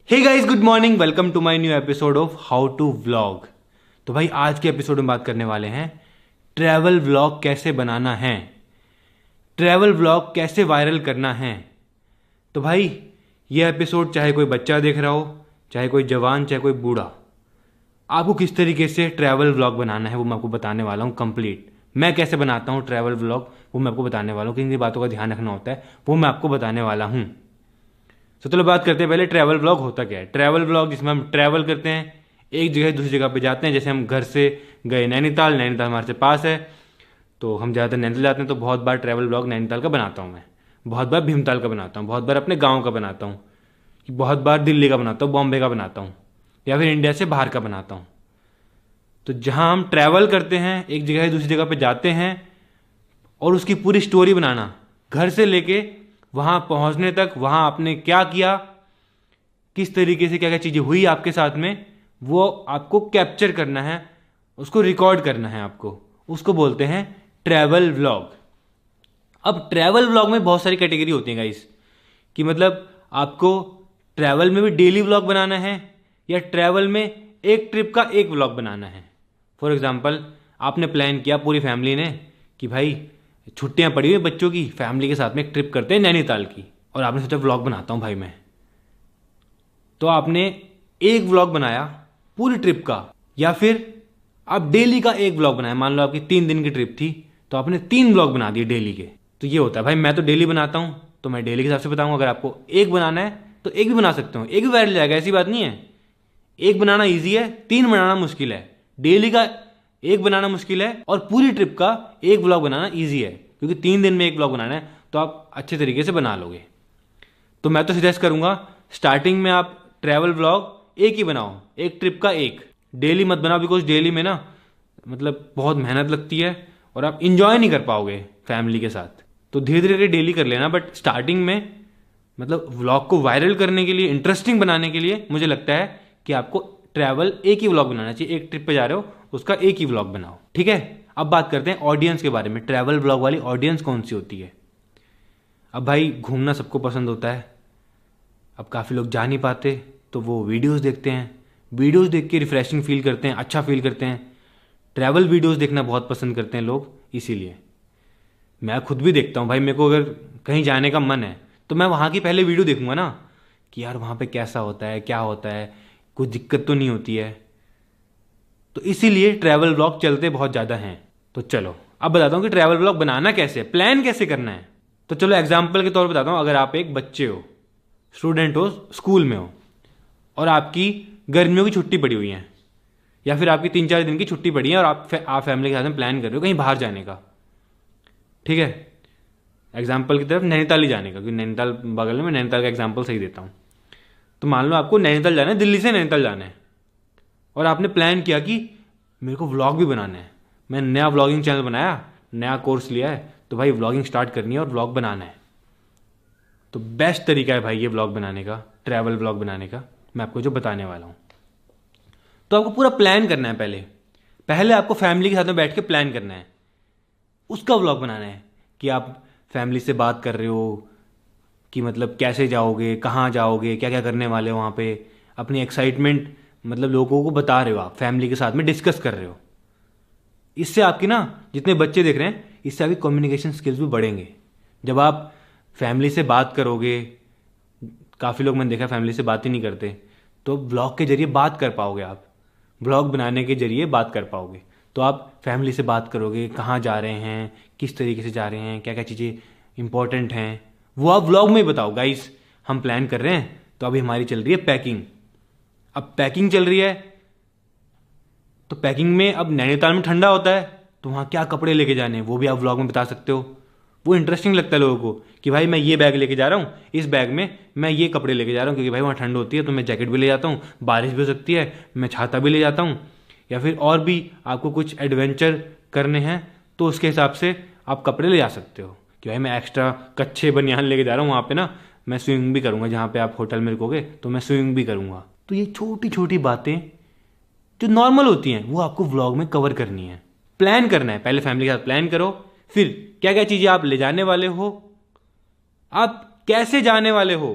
Hey guys, good morning. Welcome to my new episode of how to vlog. तो भाई आज के episode में बात करने वाले हैं ट्रैवल व्लॉग कैसे बनाना है, ट्रैवल व्लॉग कैसे वायरल करना है। तो भाई ये एपिसोड चाहे कोई बच्चा देख रहा हो, चाहे कोई जवान, चाहे कोई बूढ़ा, आपको किस तरीके से ट्रैवल व्लॉग बनाना है वो मैं आपको बताने वाला हूँ कंप्लीट। मैं कैसे बनाता हूँ ट्रैवल व्लॉग वो मैं आपको बताने वाला हूँ, किन किन बातों का ध्यान रखना होता है वो मैं आपको बताने वाला हूँ। तो चलो बात करते हैं पहले ट्रैवल व्लॉग होता क्या है। ट्रैवल व्लॉग जिसमें हम ट्रैवल करते हैं, एक जगह दूसरी जगह पे जाते हैं। जैसे हम घर से गए नैनीताल, नैनीताल हमारे से पास है तो हम ज़्यादातर नैनीताल जाते हैं। तो बहुत बार ट्रैवल व्लॉग नैनीताल का बनाता हूँ मैं, बहुत बार भीमताल का बनाता हूँ, बहुत बार अपने गाँव का बनाता हूँ, बहुत बार दिल्ली का बनाता हूँ, बॉम्बे का बनाता हूँ, या फिर इंडिया से बाहर का बनाता हूँ। तो जहाँ हम ट्रैवल करते हैं, एक जगह से दूसरी जगह पे जाते हैं और उसकी पूरी स्टोरी बनाना, घर से लेके वहाँ पहुँचने तक, वहाँ आपने क्या किया, किस तरीके से क्या क्या चीज़ें हुई आपके साथ में, वो आपको कैप्चर करना है, उसको रिकॉर्ड करना है आपको। उसको बोलते हैं ट्रैवल व्लॉग। अब ट्रैवल व्लॉग में बहुत सारी कैटेगरी होती है गाइस, कि मतलब आपको ट्रैवल में भी डेली व्लॉग बनाना है या ट्रैवल में एक ट्रिप का एक व्लॉग बनाना है। फॉर एग्जाम्पल, आपने प्लान किया पूरी फैमिली ने कि भाई छुट्टियां पड़ी हुई बच्चों की, फैमिली के साथ में एक ट्रिप करते हैं नैनीताल की, और आपने सोचा व्लॉग बनाता हूँ भाई मैं। तो आपने एक व्लॉग बनाया पूरी ट्रिप का, या फिर आप डेली का एक व्लॉग बनाया। मान लो आपकी 3 दिन की ट्रिप थी तो आपने 3 व्लॉग बना दिए डेली के। तो ये होता है भाई, मैं तो डेली बनाता हूँ तो मैं डेली के हिसाब से बताऊँगा। अगर आपको एक बनाना है तो एक भी बना सकते हो, एक भी वायरल जाएगा, ऐसी बात नहीं है। एक बनाना ईजी है, 3 बनाना मुश्किल है। डेली का एक बनाना मुश्किल है और पूरी ट्रिप का एक व्लॉग बनाना ईजी है, क्योंकि 3 दिन में एक व्लॉग बनाना है तो आप अच्छे तरीके से बना लोगे। तो मैं तो सजेस्ट करूंगा स्टार्टिंग में आप ट्रैवल व्लॉग एक ही बनाओ, एक ट्रिप का एक। डेली मत बनाओ, बिकॉज डेली में ना मतलब बहुत मेहनत लगती है और आप इंजॉय नहीं कर पाओगे फैमिली के साथ। तो धीरे धीरे डेली कर लेना, बट स्टार्टिंग में मतलब व्लॉग को वायरल करने के लिए, इंटरेस्टिंग बनाने के लिए मुझे लगता है कि आपको ट्रैवल एक ही व्लॉग बनाना चाहिए। एक ट्रिप पे जा रहे हो उसका एक ही व्लॉग बनाओ, ठीक है। अब बात करते हैं ऑडियंस के बारे में, ट्रैवल व्लॉग वाली ऑडियंस कौन सी होती है। अब भाई घूमना सबको पसंद होता है, अब काफ़ी लोग जा नहीं पाते तो वो वीडियोस देखते हैं, वीडियोस देख के रिफ्रेशिंग फील करते हैं, अच्छा फील करते हैं। ट्रैवल वीडियोस देखना बहुत पसंद करते हैं लोग, इसीलिए मैं खुद भी देखता हूँ भाई। मेरे को अगर कहीं जाने का मन है तो मैं वहाँ की पहले वीडियो देखूंगा ना, कि यार वहाँ पे कैसा होता है, क्या होता है, कुछ दिक्कत तो नहीं होती है। तो इसीलिए ट्रैवल व्लॉग चलते बहुत ज़्यादा हैं। तो चलो अब बताता हूँ कि ट्रैवल व्लॉग बनाना कैसे है, प्लान कैसे करना है। तो चलो एग्जाम्पल के तौर पर बताता हूँ। अगर आप एक बच्चे हो, स्टूडेंट हो, स्कूल में हो, और आपकी गर्मियों की छुट्टी पड़ी हुई है, या फिर आपकी 3-4 दिन की छुट्टी पड़ी है और आप फैमिली के साथ में प्लान कर रहे हो कहीं बाहर जाने का, ठीक है। एग्जाम्पल की तरफ नैनीताल ही जाने का, क्योंकि नैनीताल बगल में, नैनीताल का एग्जाम्पल सही देता हूँ। तो मान लो आपको नैनीताल जाना है, दिल्ली से नैनीताल जाना है, और आपने प्लान किया कि मेरे को व्लॉग भी बनाना है। मैं नया व्लॉगिंग चैनल बनाया, नया कोर्स लिया है, तो भाई व्लॉगिंग स्टार्ट करनी है और व्लॉग बनाना है। तो बेस्ट तरीका है भाई ये व्लॉग बनाने का, ट्रैवल व्लॉग बनाने का, मैं आपको जो बताने वाला हूँ। तो आपको पूरा प्लान करना है। पहले पहले आपको फैमिली के साथ में बैठ के प्लान करना है, उसका व्लॉग बनाना है। कि आप फैमिली से बात कर रहे हो कि मतलब कैसे जाओगे, कहाँ जाओगे, क्या क्या करने वाले हो वहाँ पे, अपनी एक्साइटमेंट मतलब लोगों को बता रहे हो, आप फैमिली के साथ में डिस्कस कर रहे हो। इससे आपकी ना, जितने बच्चे देख रहे हैं, इससे आपकी कम्युनिकेशन स्किल्स भी बढ़ेंगे। जब आप फैमिली से बात करोगे, काफ़ी लोग मैंने देखा फैमिली से बात ही नहीं करते, तो ब्लॉग के जरिए बात कर पाओगे आप, ब्लॉग बनाने के जरिए बात कर पाओगे। तो आप फैमिली से बात करोगे, कहाँ जा रहे हैं, किस तरीके से जा रहे हैं, क्या क्या चीज़ें इंपॉर्टेंट हैं, वो आप व्लॉग में ही बताओ। गाइस हम प्लान कर रहे हैं तो अभी हमारी चल रही है पैकिंग। अब पैकिंग चल रही है तो पैकिंग में, अब नैनीताल में ठंडा होता है तो वहाँ क्या कपड़े लेके जाने हैं वो भी आप व्लॉग में बता सकते हो। वो इंटरेस्टिंग लगता है लोगों को कि भाई मैं ये बैग लेके जा रहा हूँ, इस बैग में मैं ये कपड़े लेके जा रहा हूँ, क्योंकि भाई वहाँ ठंड होती है तो मैं जैकेट भी ले जाता हूँ, बारिश भी हो सकती है, मैं छाता भी ले जाता हूँ। या फिर और भी आपको कुछ एडवेंचर करने हैं तो उसके हिसाब से आप कपड़े ले जा सकते हो, कि भाई मैं एक्स्ट्रा कच्छे बनियान लेके जा रहा हूँ, वहाँ पे ना मैं स्विमिंग भी करूँगा, जहाँ पे आप होटल में रुकोगे तो मैं स्विमिंग भी करूँगा। तो ये छोटी छोटी बातें जो नॉर्मल होती हैं वो आपको व्लॉग में कवर करनी है। प्लान करना है, पहले फैमिली के साथ प्लान करो, फिर क्या क्या चीज़ें आप ले जाने वाले हो, आप कैसे जाने वाले हो,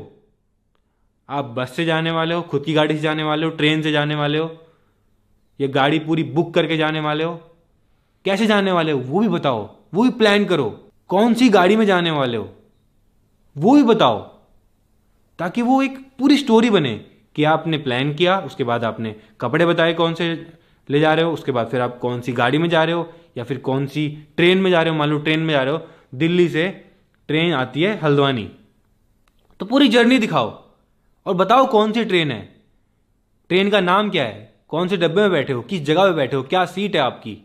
आप बस से जाने वाले हो, खुद की गाड़ी से जाने वाले हो, ट्रेन से जाने वाले हो, या गाड़ी पूरी बुक करके जाने वाले हो? कैसे जाने वाले हो वो भी बताओ, वो भी प्लान करो। कौन सी गाड़ी में जाने वाले हो वो भी बताओ, ताकि वो एक पूरी स्टोरी बने कि आपने प्लान किया, उसके बाद आपने कपड़े बताए कौन से ले जा रहे हो, उसके बाद फिर आप कौन सी गाड़ी में जा रहे हो या फिर कौन सी ट्रेन में जा रहे हो। मान लो ट्रेन में जा रहे हो, दिल्ली से ट्रेन आती है हल्द्वानी, तो पूरी जर्नी दिखाओ और बताओ कौन सी ट्रेन है, ट्रेन का नाम क्या है, कौन से डब्बे में बैठे हो, किस जगह पे बैठे हो, क्या सीट है आपकी,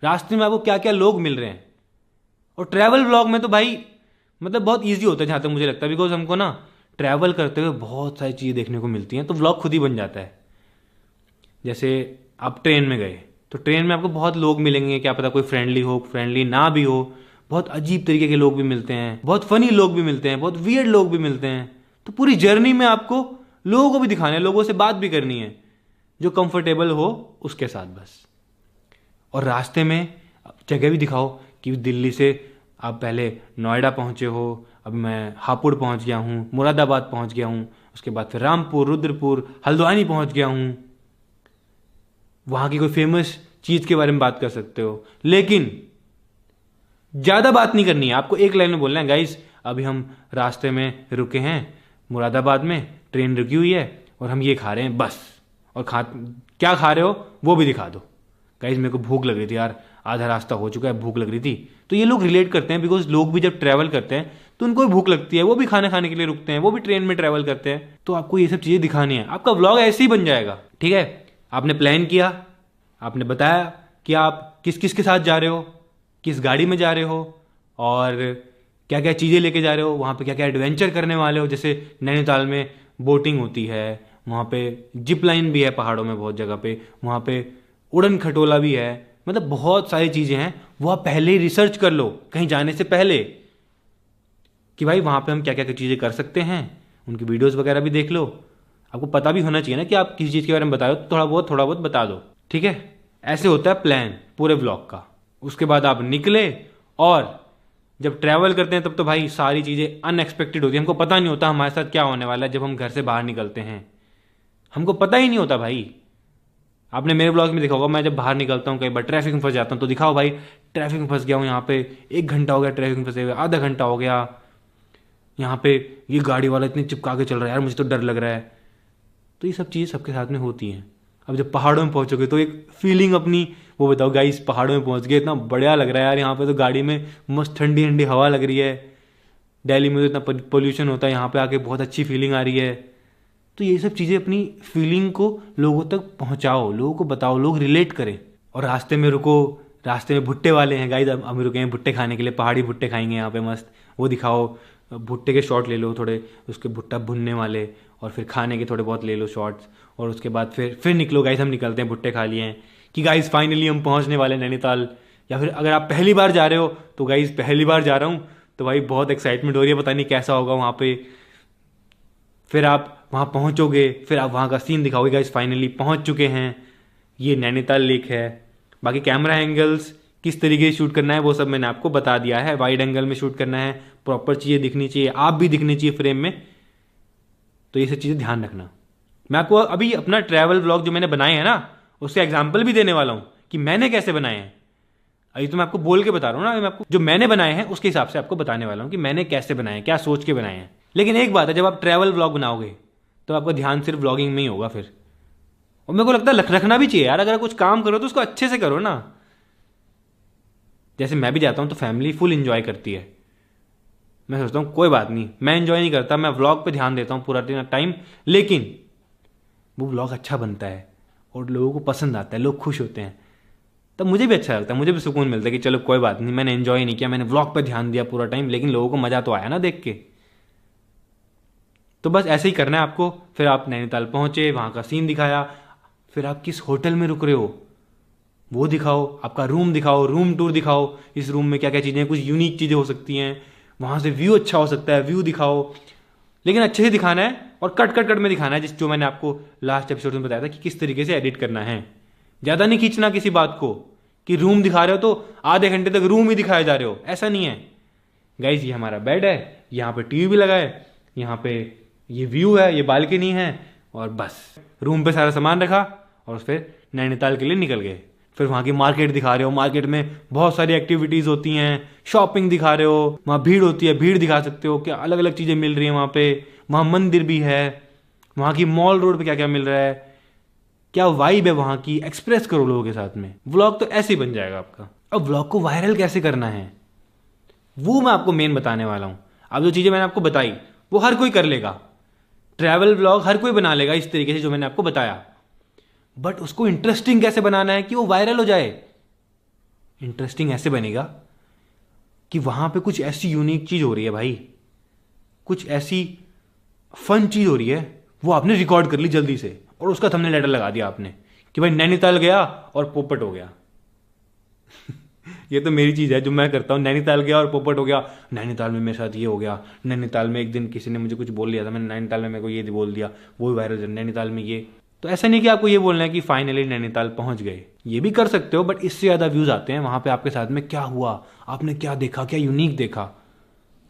रास्ते में आपको क्या क्या लोग मिल रहे हैं। और ट्रैवल व्लॉग में तो भाई मतलब बहुत ईजी होता है जहाँ तक मुझे लगता है, बिकॉज हमको ना ट्रैवल करते हुए बहुत सारी चीज़ें देखने को मिलती हैं, तो व्लॉग खुद ही बन जाता है। जैसे आप ट्रेन में गए तो ट्रेन में आपको बहुत लोग मिलेंगे, क्या पता कोई फ्रेंडली हो, फ्रेंडली ना भी हो, बहुत अजीब तरीके के लोग भी मिलते हैं, बहुत फनी लोग भी मिलते हैं, बहुत वियर्ड लोग भी मिलते हैं। तो पूरी जर्नी में आपको लोगों को भी दिखाना है, लोगों से बात भी करनी है, जो कंफर्टेबल हो उसके साथ बस। और रास्ते में जगह भी दिखाओ कि दिल्ली से आप पहले नोएडा पहुंचे हो, अब मैं हापुड़ पहुंच गया हूँ, मुरादाबाद पहुंच गया हूँ, उसके बाद फिर रामपुर, रुद्रपुर, हल्द्वानी पहुंच गया हूँ। वहां की कोई फेमस चीज के बारे में बात कर सकते हो, लेकिन ज्यादा बात नहीं करनी है आपको। एक लाइन में बोलना है, गाइस अभी हम रास्ते में रुके हैं मुरादाबाद में, ट्रेन रुकी हुई है और हम ये खा रहे हैं बस। और क्या खा रहे हो वो भी दिखा दो। गाइस मेरे को भूख लग रही थी यार, आधा रास्ता हो चुका है, भूख लग रही थी। तो ये लोग रिलेट करते हैं, बिकॉज लोग भी जब ट्रैवल करते हैं तो उनको भी भूख लगती है, वो भी खाना खाने के लिए रुकते हैं, वो भी ट्रेन में ट्रैवल करते हैं। तो आपको ये सब चीजें दिखानी है, आपका व्लॉग ऐसे ही बन जाएगा। ठीक है, आपने प्लान किया, आपने बताया कि आप किस किस के साथ जा रहे हो, किस गाड़ी में जा रहे हो, और क्या क्या चीज़ें लेके जा रहे हो, वहाँ पे क्या क्या एडवेंचर करने वाले हो। जैसे नैनीताल में बोटिंग होती है, वहाँ पे जिप लाइन भी है पहाड़ों में बहुत जगह पे, वहाँ पे उड़न खटोला भी है, मतलब बहुत सारी चीज़ें हैं। वो आप पहले ही रिसर्च कर लो कहीं जाने से पहले कि भाई वहाँ पे हम क्या क्या चीज़ें कर सकते हैं, उनकी वीडियोस वगैरह भी देख लो। आपको पता भी होना चाहिए ना कि आप किसी चीज़ के बारे में बताओ, तो थोड़ा बहुत बता दो। ठीक है, ऐसे होता है प्लान पूरे ब्लॉग का। उसके बाद आप निकले, और जब ट्रैवल करते हैं तब तो भाई सारी चीज़ें अनएक्सपेक्टेड होती है, हमको पता नहीं होता हमारे साथ क्या होने वाला है। जब हम घर से बाहर निकलते हैं हमको पता ही नहीं होता भाई। आपने मेरे ब्लॉग में देखा होगा, मैं जब बाहर निकलता हूँ कई बार ट्रैफिक में फंस जाता हूँ, तो दिखाओ भाई ट्रैफिक में फंस गया हूँ, यहाँ पे 1 घंटा हो गया ट्रैफिक में फंसे हुए, आधा घंटा हो गया, यहाँ पे ये गाड़ी वाला इतनी चिपका के चल रहा है यार, मुझे तो डर लग रहा है। तो ये सब चीज़ें सबके साथ में होती हैं। अब जब पहाड़ों में पहुंचोगे तो एक फीलिंग अपनी वो बताओ। गाइस पहाड़ों में पहुंच गए, इतना बढ़िया लग रहा है यार, यहाँ पे तो गाड़ी में मस्त ठंडी ठंडी हवा लग रही है। दिल्ली में तो इतना पोल्यूशन होता है, यहाँ पे आके बहुत अच्छी फीलिंग आ रही है। तो ये सब चीज़ें अपनी फीलिंग को लोगों तक पहुँचाओ, लोगों को बताओ, लोग रिलेट करें। और रास्ते में रुको, रास्ते में भुट्टे वाले हैं गाइस, अब हम रुके हैं भुट्टे खाने के लिए, पहाड़ी भुट्टे खाएंगे यहाँ पे मस्त, वो दिखाओ। भुट्टे के शॉट ले लो थोड़े, उसके भुट्टा भुनने वाले, और फिर खाने के थोड़े बहुत ले लो शॉट्स। और उसके बाद फिर निकलो गाइस, हम निकलते हैं, भुट्टे खा लिए हैं कि गाइस फाइनली हम पहुंचने वाले हैं नैनीताल। या फिर अगर आप पहली बार जा रहे हो तो गाइस पहली बार जा रहा हूँ, तो भाई बहुत एक्साइटमेंट हो रही है, पता नहीं कैसा होगा वहाँ पे। फिर आप वहाँ पहुँचोगे, फिर आप वहाँ का सीन दिखाओगे, गाइस फाइनली पहुँच चुके हैं, ये नैनीताल लेक है। बाकी कैमरा एंगल्स किस तरीके से शूट करना है वो सब मैंने आपको बता दिया है। वाइड एंगल में शूट करना है, प्रॉपर चीज़ें दिखनी चाहिए, आप भी दिखनी चाहिए फ्रेम में। तो ये सब चीज़ें ध्यान रखना। मैं आपको अभी अपना ट्रैवल व्लॉग जो मैंने बनाए हैं ना, उसके एग्जाम्पल भी देने वाला हूँ कि मैंने कैसे बनाए हैं। अभी तो मैं आपको बोल के बता रहा हूँ ना, मैं आपको जो मैंने बनाए हैं उसके हिसाब से आपको बताने वाला हूँ कि मैंने कैसे बनाए हैं, क्या सोच के बनाए हैं। लेकिन एक बात है, जब आप ट्रैवल व्लॉग बनाओगे तो आपका ध्यान सिर्फ व्लॉगिंग में ही होगा फिर। और मेरे को लगता है रखना भी चाहिए यार, अगर कुछ काम करो तो उसको अच्छे से करो ना। जैसे मैं भी जाता हूँ तो फैमिली फुल इंजॉय करती है, मैं सोचता हूँ कोई बात नहीं, मैं इंजॉय नहीं करता, मैं व्लॉग पे ध्यान देता हूँ पूरा टाइम, लेकिन वो व्लॉग अच्छा बनता है और लोगों को पसंद आता है, लोग खुश होते हैं, तब मुझे भी अच्छा लगता है, मुझे भी सुकून मिलता है कि चलो कोई बात नहीं, मैंने एंजॉय नहीं किया, मैंने व्लॉग पे ध्यान दिया पूरा टाइम, लेकिन लोगों को मजा तो आया ना देख के। तो बस ऐसे ही करना है आपको। फिर आप नैनीताल पहुंचे, वहां का सीन दिखाया, फिर आप किस होटल में रुक रहे हो वो दिखाओ, आपका रूम दिखाओ, रूम टूर दिखाओ, इस रूम में क्या क्या चीज़ें, कुछ यूनिक चीज़ें हो सकती हैं, वहाँ से व्यू अच्छा हो सकता है, व्यू दिखाओ। लेकिन अच्छे से दिखाना है और कट में दिखाना है, जो मैंने आपको लास्ट एपिसोड में बताया था कि किस तरीके से एडिट करना है। ज़्यादा नहीं खींचना किसी बात को कि रूम दिखा रहे हो तो आधे घंटे तक रूम ही दिखाए जा रहे हो, ऐसा नहीं है। गाइज ये हमारा बेड है, यहाँ पे टीवी भी लगा है, यहाँ पे ये व्यू है, ये बालकनी है, और बस रूम पे सारा सामान रखा और फिर नैनीताल के लिए निकल गए। फिर वहाँ की मार्केट दिखा रहे हो, मार्केट में बहुत सारी एक्टिविटीज़ होती हैं, शॉपिंग दिखा रहे हो, वहाँ भीड़ होती है, भीड़ दिखा सकते हो, क्या अलग अलग चीज़ें मिल रही हैं वहाँ पे। वहाँ मंदिर भी है, वहाँ की मॉल रोड पे क्या क्या मिल रहा है, क्या वाइब है वहाँ की, एक्सप्रेस करो लोगों के साथ में। व्लॉग तो ऐसे ही बन जाएगा आपका। अब व्लॉग को वायरल कैसे करना है वो मैं आपको मेन बताने वाला हूँ। अब जो चीज़ें मैंने आपको बताई वो हर कोई कर लेगा, ट्रैवल व्लॉग हर कोई बना लेगा इस तरीके से जो मैंने आपको बताया, बट उसको इंटरेस्टिंग कैसे बनाना है कि वो वायरल हो जाए। इंटरेस्टिंग ऐसे बनेगा कि वहां पे कुछ ऐसी यूनिक चीज हो रही है भाई, कुछ ऐसी फन चीज हो रही है, वो आपने रिकॉर्ड कर ली जल्दी से और उसका थंबनेल टाइटल लगा दिया आपने कि भाई नैनीताल गया और पोपट हो गया। ये तो मेरी चीज है जो मैं करता हूँ, नैनीताल गया और पोपट हो गया, नैनीताल में मेरे साथ ये हो गया, नैनीताल में एक दिन किसी ने मुझे कुछ बोल लिया था, मैंने नैनीताल में मेरे को ये बोल दिया, वो भी वायरल, नैनीताल में ये। तो ऐसा नहीं कि आपको ये बोलना है कि फाइनली नैनीताल पहुंच गए, ये भी कर सकते हो, बट इससे ज़्यादा व्यूज़ आते हैं वहाँ पे आपके साथ में क्या हुआ, आपने क्या देखा, क्या यूनिक देखा,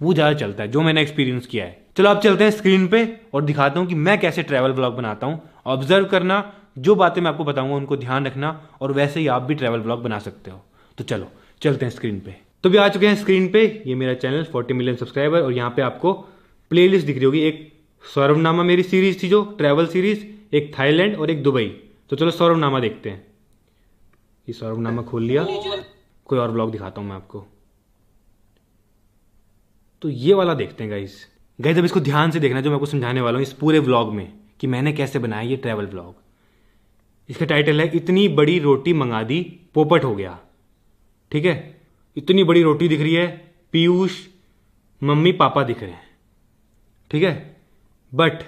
वो ज़्यादा चलता है, जो मैंने एक्सपीरियंस किया है। चलो आप चलते हैं स्क्रीन पे और दिखाता हूँ कि मैं कैसे ट्रैवल व्लॉग बनाता हूँ। ऑब्जर्व करना, जो बातें मैं आपको बताऊंगा उनको ध्यान रखना, और वैसे ही आप भी ट्रैवल व्लॉग बना सकते हो। तो चलो चलते हैं स्क्रीन पे। तो भी आ चुके हैं स्क्रीन पे, ये मेरा चैनल 40 मिलियन सब्सक्राइबर, और यहाँ पे आपको प्लेलिस्ट दिख रही होगी। एक सौरभनामा मेरी सीरीज थी जो ट्रैवल सीरीज, एक थाईलैंड और एक दुबई। तो चलो सौरभनामा देखते हैं। ये सौरभनामा खोल लिया, कोई और ब्लॉग दिखाता हूं मैं आपको। तो ये वाला देखते हैं गाइस। अब इसको ध्यान से देखना जो मैं आपको समझाने वाला हूं इस पूरे व्लॉग में कि मैंने कैसे बनाया ये ट्रैवल व्लॉग। इसका टाइटल है इतनी बड़ी रोटी मंगा दी पोपट हो गया। ठीक है, इतनी बड़ी रोटी दिख रही है, पीयूष मम्मी पापा दिख रहे हैं, ठीक है, बट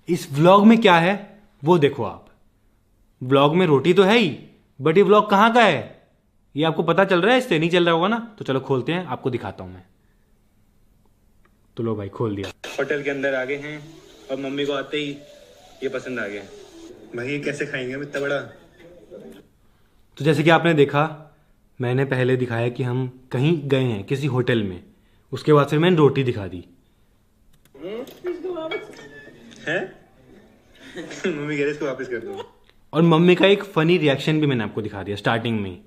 इस व्लॉग में क्या है वो देखो आप। व्लॉग में रोटी तो है ही, बट ये व्लॉग कहां का है ये आपको पता चल रहा है? इससे नहीं चल रहा होगा ना। तो चलो खोलते हैं, आपको दिखाता हूं मैं। तो लो भाई खोल दिया, होटल के अंदर आ गए हैं और मम्मी को आते ही ये पसंद आ गया। भाई ये कैसे खाएंगे इतना बड़ा? तो जैसे कि आपने देखा, मैंने पहले दिखाया कि हम कहीं गए हैं किसी होटल में, उसके बाद फिर मैंने रोटी दिखा दी है। मम्मी कह रही इसको वापस कर दो। और मम्मी का एक फनी रिएक्शन भी मैंने आपको दिखा दिया स्टार्टिंग में।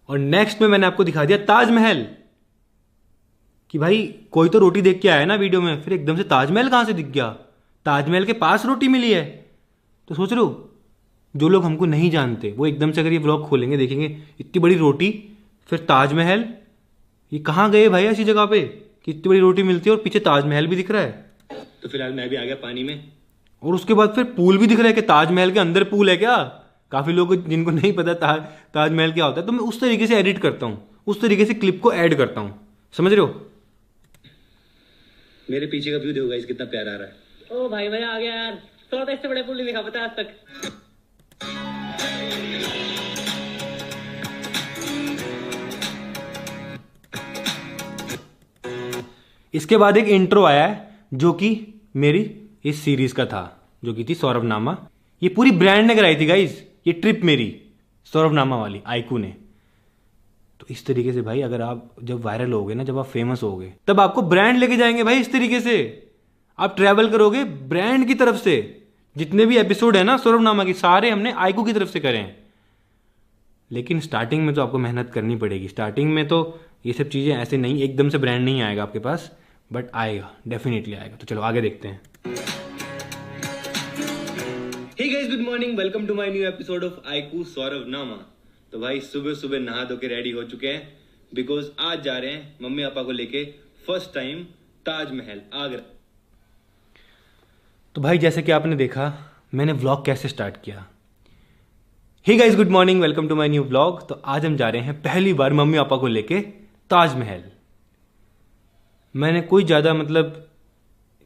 और नेक्स्ट में मैंने आपको दिखा दिया ताजमहल, कि भाई कोई तो रोटी देख के आया ना वीडियो में, फिर एकदम से ताजमहल कहां से दिख गया? ताजमहल के पास रोटी मिली है। तो सोच रहे हो, जो लोग हमको नहीं जानते वो एकदम से अगर ये व्लॉग खोलेंगे देखेंगे इतनी बड़ी रोटी, फिर ताजमहल, ये कहाँ गए भाई ऐसी जगह पे कि इतनी बड़ी रोटी मिलती है और पीछे ताजमहल भी दिख रहा है। तो फिलहाल मैं भी आ गया पानी में, और उसके बाद फिर पूल भी दिख रहा है कि ताजमहल के अंदर पूल है क्या? काफी लोग जिनको नहीं पता ताजमहल क्या होता है, तो मैं उस तरीके से एडिट करता हूँ, उस तरीके से क्लिप को ऐड करता हूँ, समझ रहे हो? मेरे पीछे का व्यू देखो गाइस कितना प्यारा आ रहा है। ओ भाई मजा आ गया यार, थोड़ा इससे बड़े पुल नहीं देखा पता आज तक। इसके बाद एक इंट्रो आया है जो कि मेरी इस सीरीज का था, जो कि थी सौरभनामा। ये पूरी ब्रांड ने कराई थी गाइस, ये ट्रिप मेरी सौरभनामा वाली आईकू ने। तो इस तरीके से भाई अगर आप जब वायरल होगे ना, जब आप फेमस होगे, तब आपको ब्रांड लेके जाएंगे भाई। इस तरीके से आप ट्रैवल करोगे ब्रांड की तरफ से। जितने भी एपिसोड है ना सौरभनामा की, सारे हमने आईकू की तरफ से करे हैं। लेकिन स्टार्टिंग में तो आपको मेहनत करनी पड़ेगी। स्टार्टिंग में तो ये सब चीजें ऐसे नहीं, एकदम से ब्रांड नहीं आएगा आपके पास, बट आएगा, डेफिनेटली आएगा। तो चलो आगे देखते हैं। Hey guys, good morning, welcome to my new episode of आईकू सौरभनामा। तो भाई सुबह सुबह नहा धो के रेडी हो चुके हैं, बिकॉज आज जा रहे हैं मम्मी पापा को लेके फर्स्ट टाइम ताजमहल आगरा। तो भाई जैसे कि आपने देखा मैंने व्लॉग कैसे स्टार्ट किया। Hey guys, good morning, welcome to my new vlog. तो आज हम जा रहे हैं पहली बार मम्मी पापा को लेके ताजमहल। मैंने कोई ज़्यादा मतलब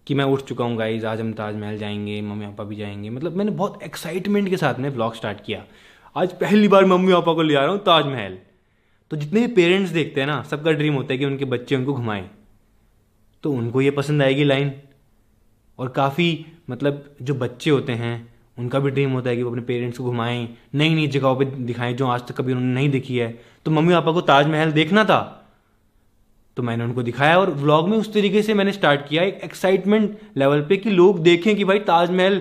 कि मैं उठ चुका हूँ गाइज, आज हम ताजमहल जाएंगे, मम्मी पापा भी जाएंगे, मतलब मैंने बहुत एक्साइटमेंट के साथ में व्लॉग स्टार्ट किया। आज पहली बार मम्मी पापा को ले आ रहा हूँ ताजमहल। तो जितने भी पेरेंट्स देखते हैं ना, सबका ड्रीम होता है कि उनके बच्चे उनको घुमाएं, तो उनको ये पसंद आएगी लाइन। और काफ़ी मतलब जो बच्चे होते हैं उनका भी ड्रीम होता है कि वो अपने पेरेंट्स को घुमाएं, नई नई जगहों पे दिखाएं जो आज तक कभी उन्होंने नहीं देखी है। तो मम्मी पापा को ताजमहल देखना था, तो मैंने उनको दिखाया और व्लॉग में उस तरीके से मैंने स्टार्ट किया एक एक्साइटमेंट लेवल पे कि लोग देखें कि भाई ताजमहल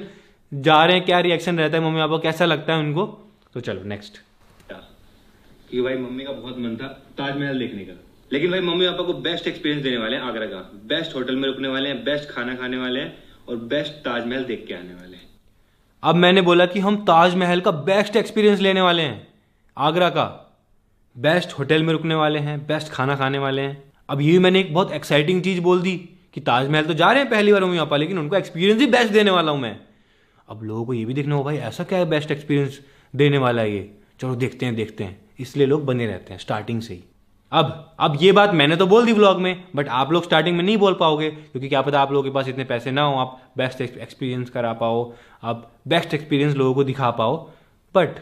जा रहे हैं, क्या रिएक्शन रहता है मम्मी पापा, कैसा लगता है उनको। तो चलो नेक्स्ट। कि भाई मम्मी का बहुत मन था ताजमहल देखने का, लेकिन भाई मम्मी पापा को बेस्ट एक्सपीरियंस देने वाले हैं आगरा का। बेस्ट होटल में रुकने वाले हैं, बेस्ट खाना खाने वाले हैं और बेस्ट ताजमहल देख के आने वाले हैं। अब मैंने बोला कि हम ताजमहल का बेस्ट एक्सपीरियंस लेने वाले हैं, आगरा का बेस्ट होटल में रुकने वाले हैं, बेस्ट खाना खाने वाले हैं। अब ये मैंने एक बहुत एक्साइटिंग चीज़ बोल दी कि ताजमहल तो जा रहे हैं पहली बार मम्मी पापा, लेकिन उनको एक्सपीरियंस ही बेस्ट देने वाला हूँ मैं। अब लोगों को ये भी देखना हो भाई ऐसा क्या है बेस्ट एक्सपीरियंस देने वाला है ये, चलो देखते हैं। इसलिए लोग बने रहते हैं स्टार्टिंग से ही। अब ये बात मैंने तो बोल दी व्लॉग में, बट आप लोग स्टार्टिंग में नहीं बोल पाओगे, क्योंकि क्या पता आप लोगों के पास इतने पैसे ना हो आप बेस्ट एक्सपीरियंस करा पाओ, आप बेस्ट एक्सपीरियंस लोगों को दिखा पाओ। बट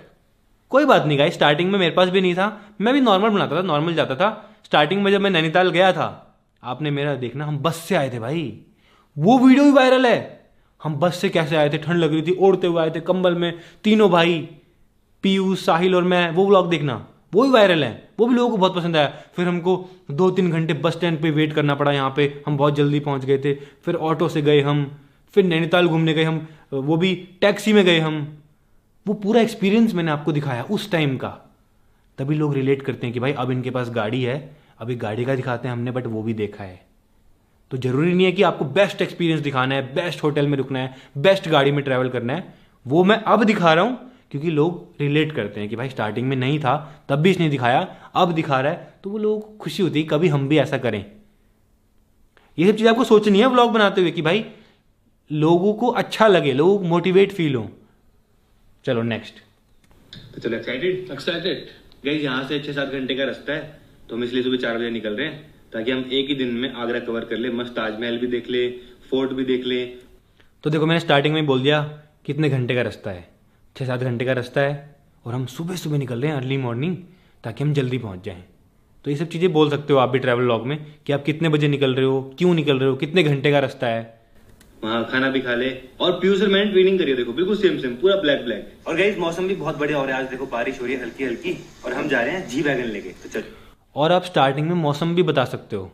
कोई बात नहीं गाइस, स्टार्टिंग में मेरे पास भी नहीं था, मैं भी नॉर्मल बनाता था, नॉर्मल जाता था। स्टार्टिंग में जब मैं नैनीताल गया था, आपने मेरा देखना, हम बस से आए थे भाई, वो वीडियो भी वायरल है। हम बस से कैसे आए थे, ठंड लग रही थी, ओढ़ते हुए आए थे कंबल में, तीनों भाई, पीयूष, साहिल और मैं, वो व्लॉग देखना, वो भी वायरल है, वो भी लोगों को बहुत पसंद आया। फिर हमको 2-3 घंटे बस स्टैंड पे वेट करना पड़ा, यहाँ पे हम बहुत जल्दी पहुंच गए थे। फिर ऑटो से गए हम, फिर नैनीताल घूमने गए हम, वो भी टैक्सी में गए हम। वो पूरा एक्सपीरियंस मैंने आपको दिखाया उस टाइम का, तभी लोग रिलेट करते हैं कि भाई अब इनके पास गाड़ी है, अभी गाड़ी का दिखाते हैं हमने, बट वो भी देखा है। तो जरूरी नहीं है कि आपको बेस्ट एक्सपीरियंस दिखाना है, बेस्ट होटल में रुकना है, बेस्ट गाड़ी में ट्रैवल करना है। वो मैं अब दिखा रहा हूं क्योंकि लोग रिलेट करते हैं कि भाई स्टार्टिंग में नहीं था तब भी इसने दिखाया, अब दिखा रहा है, तो वो लोगों को खुशी होती है कभी हम भी ऐसा करें। ये सब चीज़ आपको सोचनी है व्लॉग बनाते हुए कि भाई लोगों को अच्छा लगे, लोग मोटिवेट फील हो। चलो नेक्स्ट। तो चलो एक्साइटेड गाइस, यहाँ से 6-7 घंटे का रास्ता है, तो हम इसलिए सुबह 4 बजे निकल रहे हैं ताकि हम एक ही दिन में आगरा कवर कर ले, मस्त ताजमहल भी देख ले, फोर्ट भी देख ले। तो देखो मैंने स्टार्टिंग में बोल दिया कितने घंटे का रास्ता है, 6-7 घंटे का रास्ता है, और हम सुबह सुबह निकल रहे हैं अर्ली मॉर्निंग ताकि हम जल्दी पहुंच जाएं। तो ये सब चीज़ें बोल सकते हो आप भी ट्रैवल व्लॉग में कि आप कितने बजे निकल रहे हो, क्यों निकल रहे हो, कितने घंटे का रास्ता है। वहाँ खाना भी खा ले और पीयूष और मैंने ट्रेनिंग करिए, देखो बिल्कुल सेम पूरा ब्लैक। और गाइस मौसम भी बहुत बढ़िया हो रहा है आज, देखो बारिश हो रही है हल्की हल्की, और हम जा रहे हैं जी वैगन लेके। तो चल, और आप स्टार्टिंग में मौसम भी बता सकते हो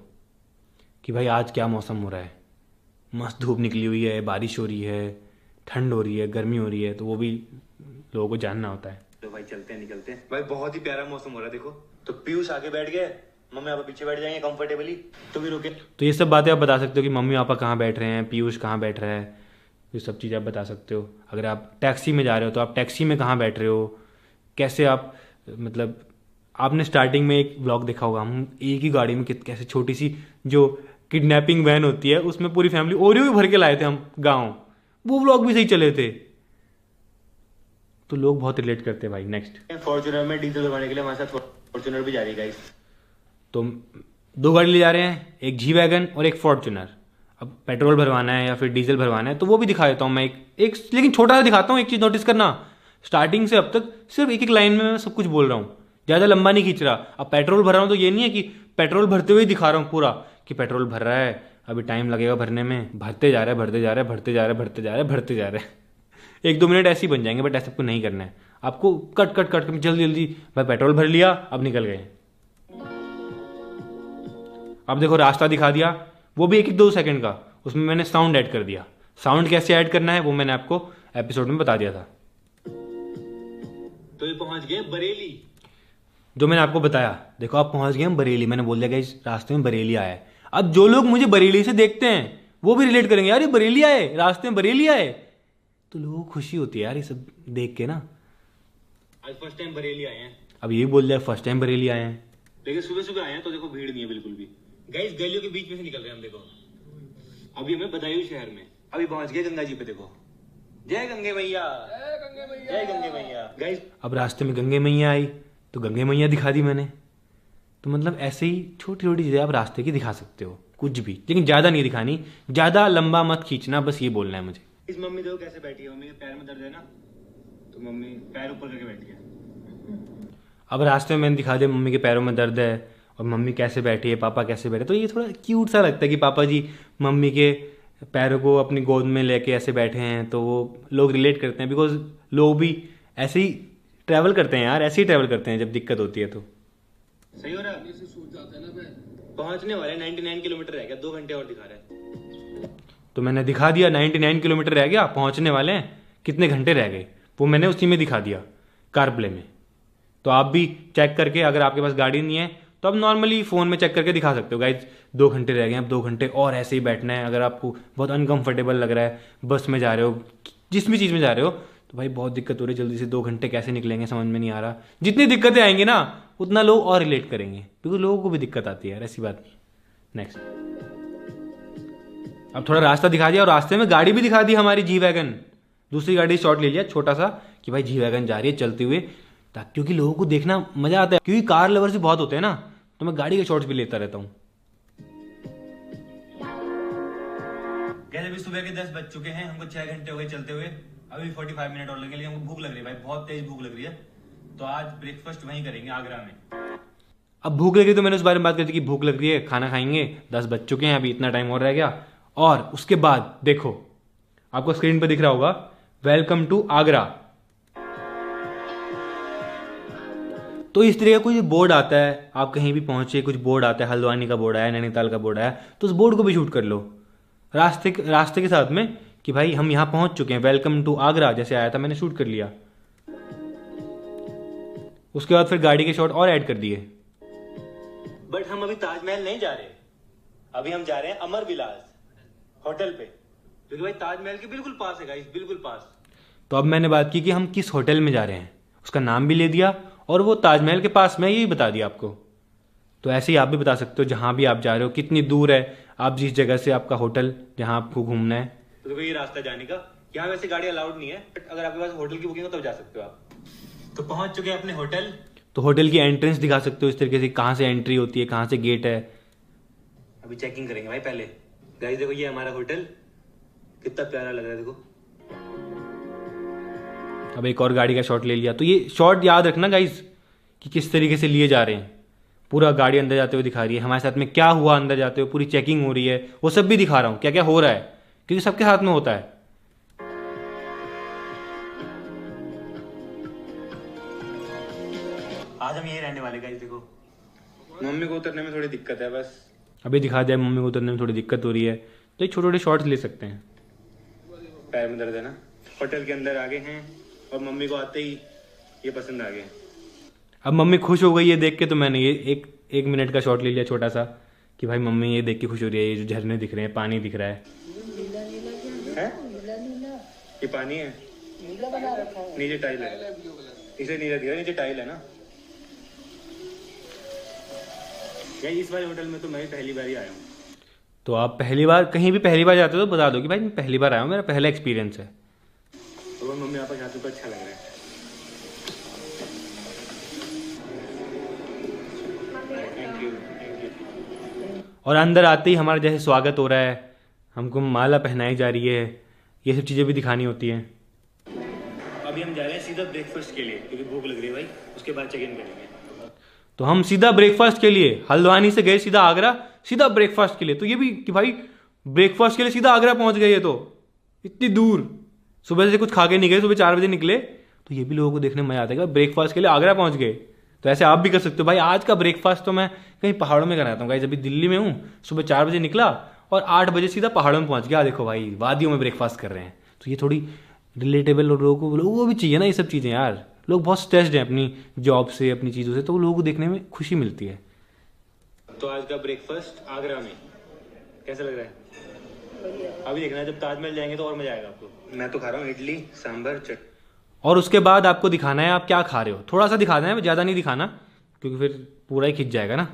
कि भाई आज क्या मौसम हो रहा है, मस्त धूप निकली हुई है, बारिश हो रही है, ठंड हो रही है, गर्मी हो रही है, तो वो भी लोगों को जानना होता है। तो भाई चलते हैं, निकलते हैं भाई, बहुत ही प्यारा मौसम हो रहा है। देखो तो पीयूष आगे बैठ गए, मम्मी पापा पीछे बैठ जाएंगे कंफर्टेबली, तो भी रुके। तो ये सब बातें आप बता सकते हो कि मम्मी पापा कहाँ बैठ रहे हैं, पीयूष कहाँ बैठ रहा है, ये सब चीज़ आप बता सकते हो। अगर आप टैक्सी में जा रहे हो तो आप टैक्सी में कहाँ बैठ रहे हो, कैसे आप, मतलब आपने स्टार्टिंग में एक व्लॉग देखा होगा, हम एक ही गाड़ी में कैसे छोटी सी जो किडनैपिंग वैन होती है उसमें पूरी फैमिली ओरियो भी भर के लाए थे हम गाँव, वो व्लॉग भी सही चले थे। तो लोग बहुत रिलेट करते हैं भाई। नेक्स्ट, फॉर्च्यूनर में डीजल भरवाने के लिए हमारे साथ फॉर्च्यूनर भी जा रही है गाइस। तो 2 गाड़ी ले जा रहे हैं, एक जी वैगन और एक फॉर्च्यूनर। अब पेट्रोल भरवाना है या फिर डीजल भरवाना है तो वो भी दिखा देता हूँ मैं, एक लेकिन छोटा सा दिखाता हूँ। एक चीज़ नोटिस करना, स्टार्टिंग से अब तक सिर्फ एक लाइन में मैं सब कुछ बोल रहा हूँ, ज़्यादा लंबा नहीं खींच रहा। अब पेट्रोल भर रहा हूँ तो ये नहीं है कि पेट्रोल भरते हुए दिखा रहा हूँ पूरा कि पेट्रोल भर रहा है, अभी टाइम लगेगा भरने में, भरते जा रहे हैं 1-2 मिनट ऐसे ही बन जाएंगे, बट ऐसा आपको नहीं करना है। आपको कट जल्दी भाई पेट्रोल भर लिया, अब निकल गए। अब देखो रास्ता दिखा दिया, वो भी 1-2 सेकंड का, उसमें मैंने साउंड ऐड कर दिया। साउंड कैसे ऐड करना है वो मैंने आपको एपिसोड में बता दिया था। तो ये पहुंच गए बरेली, जो मैंने आपको बताया, देखो आप पहुंच गए हम बरेली, मैंने बोल दिया कि इस रास्ते में बरेली आया है। अब जो लोग मुझे बरेली से देखते हैं वो भी रिलेट करेंगे, यार ये बरेली आए, रास्ते में बरेली आए, तो लोगों को खुशी होती है यार ये सब देख के ना। आज फर्स्ट टाइम बरेली आए हैं। अब ये बोल दिया फर्स्ट टाइम बरेली आए हैं, लेकिन सुबह सुबह आए हैं तो देखो भीड़ नहीं है बिल्कुल भी। गाइस गलियों के बीच में से निकल रहे हैं हम, देखो अभी हमें बदायूं शहर में, अभी पहुंच गए गंगा जी पे। देखो जय गंगे मैया, जय गंगे मैया। गाइस अब रास्ते में गंगे मैया आई तो गंगे मैया दिखा दी मैंने। तो मतलब ऐसे ही छोटी छोटी चीज़ें आप रास्ते की दिखा सकते हो, कुछ भी, लेकिन ज़्यादा नहीं दिखानी, ज़्यादा लंबा मत खींचना, बस ये बोलना है मुझे। इस मम्मी देखो कैसे बैठी है, मम्मी के पैर में दर्द है ना, तो मम्मी पैर ऊपर करके बैठी है। अब रास्ते में मैंने दिखा दिया मम्मी के पैरों में दर्द है और मम्मी कैसे बैठी है, पापा कैसे बैठे, तो ये थोड़ा क्यूट सा लगता है कि पापा जी मम्मी के पैरों को अपनी गोद में लेके ऐसे बैठे हैं, तो वो लोग रिलेट करते हैं, बिकॉज लोग भी ऐसे ही ट्रैवल करते हैं यार, ऐसे ही ट्रैवल करते हैं जब दिक्कत होती है तो। सही हो रहा है, सोच जाता है ना मैं पहुंचने वाले 99 किलोमीटर रह गया, 2 घंटे और दिखा रहा है। तो मैंने दिखा दिया 99 किलोमीटर रह गया, पहुंचने वाले हैं, कितने घंटे रह गए वो मैंने उसी में दिखा दिया, कार प्ले में। तो आप भी चेक करके, अगर आपके पास गाड़ी नहीं है तो आप नॉर्मली फ़ोन में चेक करके दिखा सकते हो गाइज 2 घंटे रह गए, अब 2 घंटे और ऐसे ही बैठना है। अगर आपको बहुत अनकंफर्टेबल लग रहा है, बस में जा रहे हो, जिस भी चीज़ में जा रहे हो, तो भाई बहुत दिक्कत हो रही है, जल्दी से 2 घंटे कैसे निकलेंगे समझ में नहीं आ रहा। जितनी दिक्कतें आएंगी ना उतना लोग और रिलेट करेंगे, क्योंकि लोगों को भी दिक्कत आती है यार, ऐसी बात नहीं। नेक्स्ट, अब थोड़ा रास्ता दिखा दिया और रास्ते में गाड़ी भी दिखा दी हमारी जी वैगन। दूसरी गाड़ी शॉट ले लिया छोटा सा कि भाई जी वैगन जा रही है चलते हुए, क्योंकि लोगों को देखना मजा आता है, क्योंकि कार लवर्स भी बहुत होते हैं ना, तो मैं गाड़ी के शॉट्स भी लेता रहता हूँ। अभी सुबह के 10 बज चुके हैं, हमको 6 घंटे हो गए चलते हुए, अभी 45 मिनट और लगेंगे, लेकिन हमको भूख लग रही है भाई, बहुत तेज भूख लग रही है। तो आज ब्रेकफास्ट वहीं करेंगे आगरा में। अब भूख लगी तो मैंने उस बारे में बात करी थी कि भूख लग रही है, खाना खाएंगे, 10 बज चुके हैं, अभी इतना टाइम और रह गया। और उसके बाद देखो आपको स्क्रीन पर दिख रहा होगा वेलकम टू आगरा। तो इस तरह का कुछ बोर्ड आता है, आप कहीं भी पहुंचे कुछ बोर्ड आता है, हल्द्वानी का बोर्ड आया, नैनीताल का बोर्ड आया, तो उस बोर्ड को भी शूट कर लो रास्ते के साथ में कि भाई हम यहाँ पहुंच चुके हैं, वेलकम टू आगरा जैसे आया था मैंने शूट कर लिया। उसके बाद फिर गाड़ी के शॉट और ऐड कर दिए। बट हम अभी ताजमहल नहीं जा रहे, अभी हम जा रहे हैं अमर विलास होटल पे, क्योंकि भाई ताजमहल के बिल्कुल पास है गाइस, बिल्कुल पास। तो अब मैंने बात की कि हम किस होटल में जा रहे हैं, उसका नाम भी ले दिया और वो ताजमहल के पास में ही बता दिया आपको। तो ऐसे ही आप भी बता सकते हो जहां भी आप जा रहे हो, कितनी दूर है आप जिस जगह से आपका होटल जहां आपको घूमना है। तो देखो ये रास्ता जाने का, यहाँ वैसे गाड़ी अलाउड नहीं है, बट अगर आपके पास होटल की बुकिंग हो तब जा सकते हो आप। तो पहुंच चुके हैं अपने होटल। तो होटल की एंट्रेंस दिखा सकते हो इस तरीके से, कहाँ से एंट्री होती है, कहाँ से गेट है। अभी चेकिंग करेंगे भाई पहले। गाइस देखो ये हमारा होटल, कितना प्यारा लग रहा है देखो। अब एक और गाड़ी का शॉट ले लिया। तो ये शॉट याद रखना गाइस कि किस तरीके से लिए जा रहे हैं। पूरा गाड़ी अंदर जाते हुए दिखा रही है, हमारे साथ में क्या हुआ अंदर जाते हुए, पूरी चेकिंग हो रही है, वो सब भी दिखा रहा हूँ क्या क्या हो रहा है, क्योंकि सबके साथ में होता है। आज हम यही रहने वाले गाइस। देखो मम्मी को उतरने में थोड़ी दिक्कत है बस, अभी दिखा दिया मम्मी को उतरने में थोड़ी दिक्कत हो रही है, तो ये छोटे छोटे शॉट्स ले सकते हैं। पैर में दर्द है ना। होटल के अंदर आ गए हैं और मम्मी को आते ही ये पसंद आ गए। अब मम्मी खुश हो गई है देख के, तो मैंने ये एक मिनट का शॉट ले लिया छोटा सा कि भाई मम्मी ये देख के खुश हो रही है, ये जो झरने दिख रहे हैं, पानी दिख रहा है। ये पानी है, नीचे टाइल है, इसे नीला दिख रहा है, नीचे टाइल है ना। यार इस वाले होटल में तो मैं पहली बार ही आया हूँ। तो आप पहली बार कहीं भी पहली बार जाते हो तो बता दो कि भाई मैं पहली बार आया हूँ, मेरा पहला एक्सपीरियंस है। तो मम्मी आपका यहाँ तो अच्छा लग रहा है। Thank you. और अंदर आते ही हमारा जैसे स्वागत हो रहा है, हमको माला पहनाई जा रही है, ये सब चीज़ें भी दिखानी होती हैं। अभी हम जा रहे हैं सीधा ब्रेकफास्ट के लिए, क्योंकि भूख लग रही है भाई, उसके बाद चेक इन करेंगे। तो हम सीधा ब्रेकफास्ट के लिए हल्द्वानी से गए सीधा आगरा, सीधा ब्रेकफास्ट के लिए। तो ये भी कि भाई ब्रेकफास्ट के लिए सीधा आगरा पहुंच गए, ये तो इतनी दूर, सुबह से कुछ खा के नहीं गए, सुबह 4 बजे निकले। तो ये भी लोगों को देखने में मजा आता है कि ब्रेकफास्ट के लिए आगरा पहुंच गए। तो ऐसे आप भी कर सकते हो भाई। आज का ब्रेकफास्ट तो मैं कहीं पहाड़ों में कराता हूँ गाइस। अभी दिल्ली में हूँ, सुबह 4 बजे निकला और 8 बजे सीधा पहाड़ों में पहुंच गया। देखो भाई वादियों में ब्रेकफास्ट कर रहे हैं, तो ये थोड़ी रिलेटेबल, और लोगों को भी चाहिए ना ये सब चीज़ें यार। लोग बहुत स्ट्रेस्ड हैं अपनी जॉब से, अपनी चीज़ों से, तो लोगों को देखने में खुशी मिलती है। तो आज का ब्रेकफास्ट आगरा में कैसा लग रहा है? अभी देखना है, जब ताजमहल जाएंगे तो और मजा आएगा आपको। मैं तो खा रहा हूँ इडली सांभर चट। और उसके बाद आपको दिखाना है आप क्या खा रहे हो, थोड़ा सा दिखाना है, ज़्यादा नहीं दिखाना, क्योंकि फिर पूरा ही खिंच जाएगा ना।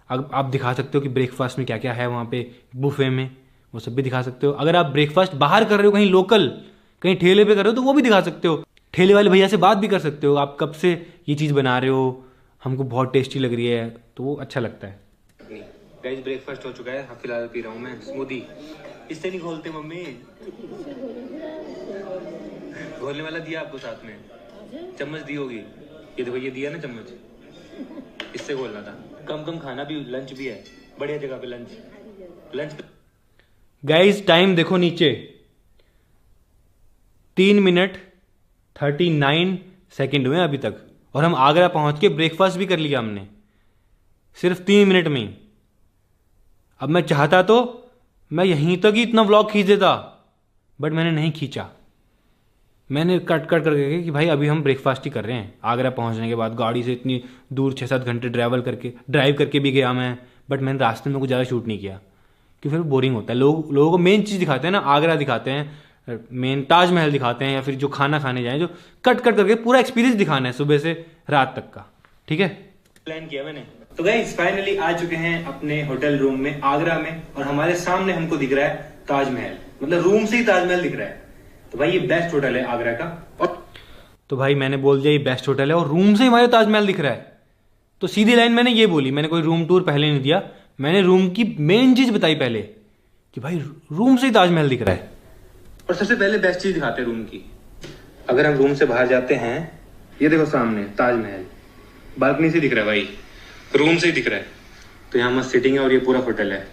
अब आप दिखा सकते हो कि ब्रेकफास्ट में क्या क्या है वहाँ पे बुफे में, वो सब भी दिखा सकते हो। अगर आप ब्रेकफास्ट बाहर कर रहे हो, कहीं लोकल, कहीं ठेले पे कर रहे हो, तो वो भी दिखा सकते हो। ठेले वाले भैया से बात भी कर सकते हो, आप कब से ये चीज़ बना रहे हो, हमको बहुत टेस्टी लग रही है, तो वो अच्छा लगता है। गाइस ब्रेकफास्ट हो चुका है, फिलहाल पी रहा हूँ मैं स्मूदी। इससे नहीं घोलते मम्मी, घोलने वाला दिया आपको साथ में, चम्मच दी होगी, ये देखो ये दिया ना चम्मच, इससे घोलना था। कम कम खाना भी, लंच भी है, बढ़िया जगह पे लंच। गाइस टाइम देखो नीचे, 3 मिनट 39 सेकेंड हुए अभी तक, और हम आगरा पहुंच के ब्रेकफास्ट भी कर लिया हमने सिर्फ 3 मिनट में ही। अब मैं चाहता तो मैं यहीं तक ही इतना व्लॉग खींच देता, बट मैंने नहीं खींचा। मैंने कट कट करके कि भाई अभी हम ब्रेकफास्ट ही कर रहे हैं। आगरा पहुंचने के बाद गाड़ी से इतनी दूर 6-7 घंटे ड्राइव करके भी गया मैं, बट मैंने रास्ते में कुछ ज़्यादा शूट नहीं किया क्योंकि फिर बोरिंग होता है। लोगों को मेन चीज़ दिखाते हैं ना, आगरा दिखाते हैं, मेन ताजमहल दिखाते हैं, या फिर जो खाना खाने जाएं, जो कट कट करके पूरा एक्सपीरियंस दिखाना है सुबह से रात तक का। ठीक है, प्लान किया मैंने। तो गाइस फाइनली आ चुके हैं अपने होटल रूम में आगरा में, और हमारे सामने हमको दिख रहा है ताजमहल, मतलब रूम से ही ताजमहल दिख रहा है। तो भाई ये बेस्ट होटल है आगरा का। और तो भाई मैंने बोल दिया ये बेस्ट होटल है और रूम से हमारे ताजमहल दिख रहा है, तो सीधी लाइन मैंने ये बोली। मैंने कोई रूम टूर पहले नहीं दिया, मैंने रूम की मेन चीज बताई पहले कि भाई रूम से ही ताजमहल दिख रहा है। और सबसे पहले बेस्ट चीज दिखाते हैं रूम की। अगर हम रूम से बाहर जाते हैं, ये देखो सामने ताजमहल बालकनी से दिख रहा है भाई, रूम से ही दिख रहा है। तो यहाँ मस्त सिटिंग है और ये पूरा होटल है।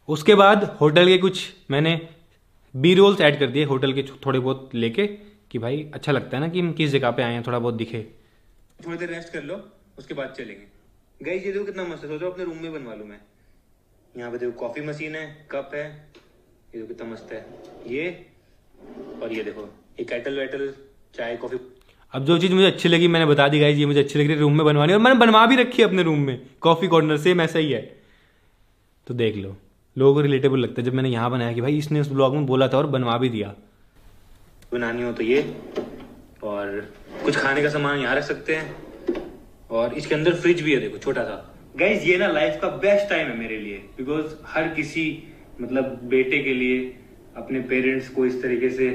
उसके बाद होटल के कुछ मैंने बी रोल्स ऐड कर दिए होटल के थोड़े बहुत लेके, कि भाई अच्छा लगता है ना कि हम किस जगह पे आए हैं, थोड़ा बहुत दिखे। थोड़ी देर रेस्ट कर लो, उसके बाद चलेंगे। गाइस ये देखो कितना मस्त है, सोचो अपने रूम में बनवा लूं मैं। यहाँ पे देखो कॉफी मशीन है, कप है, ये देखो कितना मस्त है ये। और ये देखो ये केटल वेटल, चाय कॉफी। अब जो चीज़ मुझे अच्छी लगी मैंने बता दी गाइस, ये मुझे अच्छी लग रही है रूम में बनवानी, और मैंने बनवा भी रखी है अपने रूम में। कॉफी कॉर्नर सेम ऐसा ही है, तो देख लो। लोगों को रिलेटेबल लगता है जब मैंने यहाँ बनाया कि भाई इसने उस ब्लॉग में बोला था और बनवा भी दिया। बनानी हो तो ये, और कुछ खाने का सामान यहाँ रख सकते हैं, और इसके अंदर फ्रिज भी है देखो छोटा सा। गाइज ये ना लाइफ का बेस्ट टाइम है मेरे लिए, बिकॉज हर किसी मतलब बेटे के लिए अपने पेरेंट्स को इस तरीके से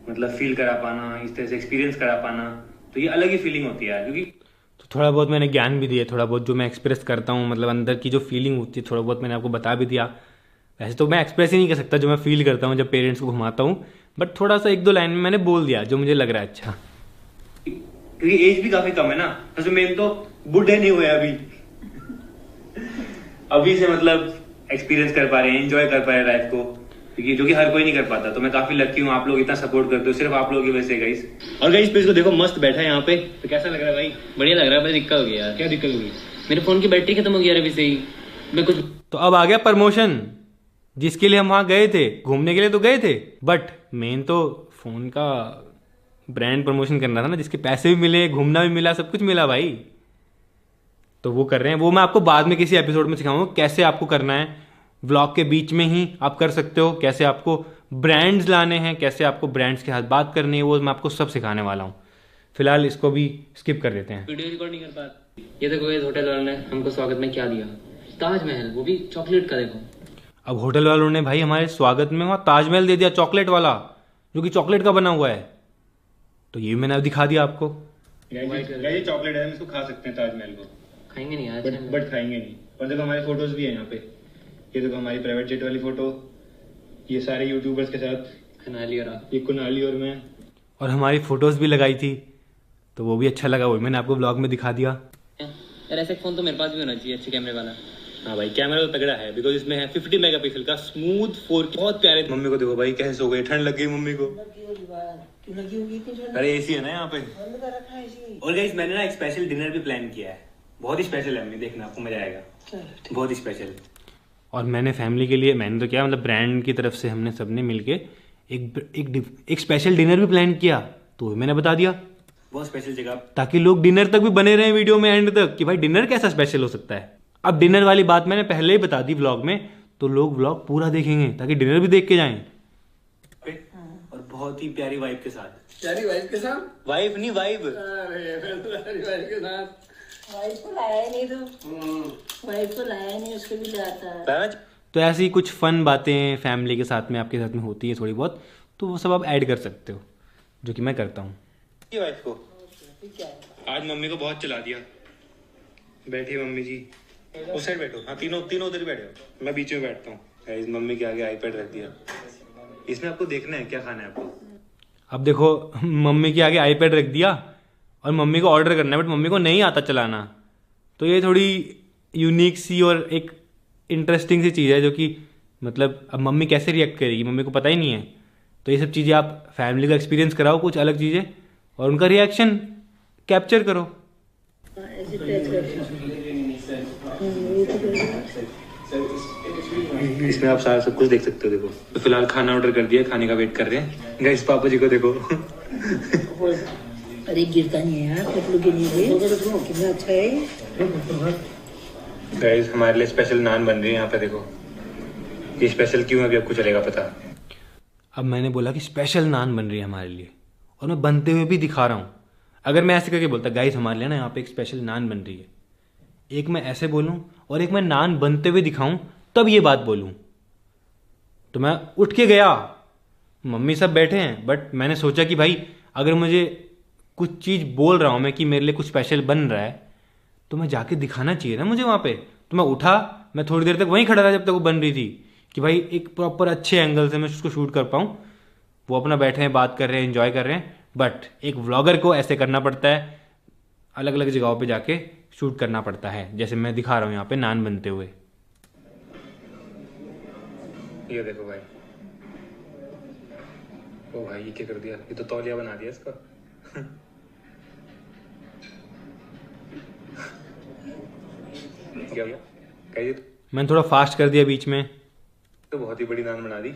मतलब फील करा पाना, इस तरह से एक्सपीरियंस करा पाना, तो ये अलग ही फीलिंग होती है यार। क्योंकि तो थोड़ा बहुत मैंने ज्ञान भी दिया, थोड़ा बहुत जो मैं एक्सप्रेस करता हूँ, मतलब अंदर की जो फीलिंग होती है थोड़ा बहुत मैंने आपको बता भी दिया। वैसे तो मैं एक्सप्रेस ही नहीं कर सकता जो मैं फील करता हूँ जब पेरेंट्स को घुमाता हूँ, बट थोड़ा सा 1-2 लाइन में मैंने बोल दिया जो मुझे लग रहा है अच्छा। क्योंकि एज भी काफी कम है ना, सबसे मेन तो बूढ़े नहीं हुए अभी से मतलब एक्सपीरियंस कर पा रहे हैं, एंजॉय कर पा रहे हैं लाइफ को, क्योंकि जो कि हर कोई नहीं कर पाता। तो मैं काफी लकी हूँ, आप लोग इतना सपोर्ट करते हो, सिर्फ आप लोगों की वजह से गाइस। और गाइस प्लीज को देखो मस्त बैठा है यहाँ पे, तो कैसा लग रहा है भाई? बढ़िया लग रहा है, बस दिक्कत हो गई यार। क्या दिक्कत होगी? मेरे फोन की बैटरी खत्म हो गई यार अभी से ही। मैं कुछ तो अब आ गया प्रमोशन, जिसके लिए हम वहाँ गए थे, घूमने के लिए तो गए थे, बट मेन तो फोन का ब्रांड प्रमोशन करना था ना, जिसके पैसे भी मिले, घूमना भी मिला, सब कुछ मिला भाई। तो वो कर रहे हैं, वो मैं आपको बाद में किसी एपिसोड में सिखाऊंगा कैसे आपको करना है। व्लॉग के बीच में ही आप कर सकते हो, कैसे आपको ब्रांड्स लाने हैं, कैसे आपको ब्रांड्स के साथ बात करनी है, वो मैं आपको सब सिखाने वाला हूँ। फिलहाल इसको भी स्किप कर देते हैं। वीडियो रिकॉर्ड नहीं कर पाते। ये देखो इस होटल वाले ने हमको स्वागत में क्या दिया, ताजमहल, वो भी चॉकलेट का। देखो अब होटल वालों ने भाई हमारे स्वागत में वहाँ ताजमहल दे दिया, चॉकलेट वाला, जो कि चॉकलेट का बना हुआ है। तो ये मैंने अब दिखा दिया आपको। ये चॉकलेट है, हम इसको खा सकते हैं ताजमहल को। खाएंगे नहीं यार, बट खाएंगे नहीं। और देखो हमारी फोटोज भी है यहाँ पे, ये देखो हमारी प्राइवेट जेट वाली फोटो, ये सारे यूट्यूबर्स के साथ, ये कुनाली और मैं, और हमारी फोटोज भी लगाई थी, तो वो भी अच्छा लगा, वो मैंने आपको ब्लॉग में दिखा दिया। यार ऐसा फोन तो मेरे पास भी होना चाहिए, अच्छे कैमरे वाला। हाँ भाई कैमरा तो तगड़ा है, बिकॉज इसमें है 50 मेगापिक्सल का स्मूथ 4K, बहुत प्यारे। मम्मी को देखो भाई कैसे सो गई, ठंड लग गई मम्मी को। अरे एसी है ना यहाँ पे। और गाइस मैंने ना एक स्पेशल डिनर भी प्लान किया है, बहुत ही स्पेशल है, मम्मी देखना आपको मजा आएगा, बहुत ही स्पेशल। और मैंने फैमिली के लिए, मैंने तो क्या मतलब ब्रांड की तरफ से हमने सबने मिलके एक स्पेशल डिनर भी प्लान किया, तो मैंने बता दिया। बहुत स्पेशल जगह, ताकि लोग डिनर तक भी बने रहे वीडियो में एंड तक, कि भाई डिनर कैसा स्पेशल हो सकता है। अब डिनर वाली बात मैंने पहले ही बता दी व्लॉग में, तो लोग व्लॉग पूरा देखेंगे ताकि डिनर भी देख के जाएं। और बहुत ही प्यारी वाइफ के साथ। प्यारी वाइफ के साथ? वाइफ नहीं वाइफ। प्यारी वाइफ के साथ। वाइफ को लाया ही नहीं, तो वाइफ को लाया ही नहीं, उसके भी ले आता है। तो ऐसी कुछ फन बातें फैमिली के साथ में, आपके साथ में होती है थोड़ी बहुत, तो वो सब आप ऐड कर सकते हो, जो कि मैं करता हूँ। वाइफ को आज मम्मी को बहुत चला दिया। बैठिए मम्मी जी, उस साइड बैठो। हाँ तीनों उधर बैठो, मैं बीच में बैठता हूँ। मम्मी के आगे आईपैड रख दिया, इसमें आपको देखना है क्या खाना है आपको। अब देखो मम्मी के आगे आईपैड रख दिया और मम्मी को ऑर्डर करना है, बट मम्मी को नहीं आता चलाना। तो ये थोड़ी यूनिक सी और एक इंटरेस्टिंग सी चीज़ है जो कि मतलब अब मम्मी कैसे रिएक्ट करेगी, मम्मी को पता ही नहीं है। तो ये सब चीज़ें आप फैमिली का एक्सपीरियंस कराओ, कुछ अलग चीज़ें, और उनका रिएक्शन कैप्चर करो। ऐसे टच कर। ये तो इसमें आप सारा सब कुछ देख सकते हो। देखो तो फिलहाल खाना ऑर्डर कर दिया, खाने का वेट कर रहे हैं। गाइस पापा जी को देखो। अरे गिरता नहीं है यार, पतलू के लिए कितना अच्छा है। गाइस हमारे लिए स्पेशल नान बन रही है यहाँ पे। देखो ये स्पेशल क्यों है अभी आपको चलेगा पता। अब मैंने बोला कि स्पेशल नान बन रही है हमारे लिए, और मैं बनते हुए भी दिखा रहा हूँ। अगर मैं ऐसे करके बोलता गाइस हमारे लिए ना यहाँ पे एक स्पेशल नान बन रही है, एक मैं ऐसे बोलूँ और एक मैं नान बनते हुए दिखाऊं, तब ये बात बोलूं। तो मैं उठ के गया, मम्मी सब बैठे हैं, बट मैंने सोचा कि भाई अगर मुझे कुछ चीज़ बोल रहा हूं मैं कि मेरे लिए कुछ स्पेशल बन रहा है, तो मैं जाके दिखाना चाहिए ना मुझे वहाँ पे। तो मैं उठा, मैं थोड़ी देर तक वहीं खड़ा रहा जब तक वो बन रही थी, कि भाई एक प्रॉपर अच्छे एंगल से मैं उसको शूट कर पाऊँ। वो अपना बैठे हैं, बात कर रहे हैं, एंजॉय कर रहे हैं, बट एक व्लॉगर को ऐसे करना पड़ता है, अलग अलग जगहों पे जाके शूट करना पड़ता है, जैसे मैं दिखा रहा हूँ यहाँ पे नान बनते हुए। ये देखो भाई, ओ भाई ये क्या कर दिया, ये तो तौलिया बना दिया इसका। क्या हुआ? कहिए तो। मैंने थोड़ा फास्ट कर दिया बीच में। तो बहुत ही बड़ी नान बना दी,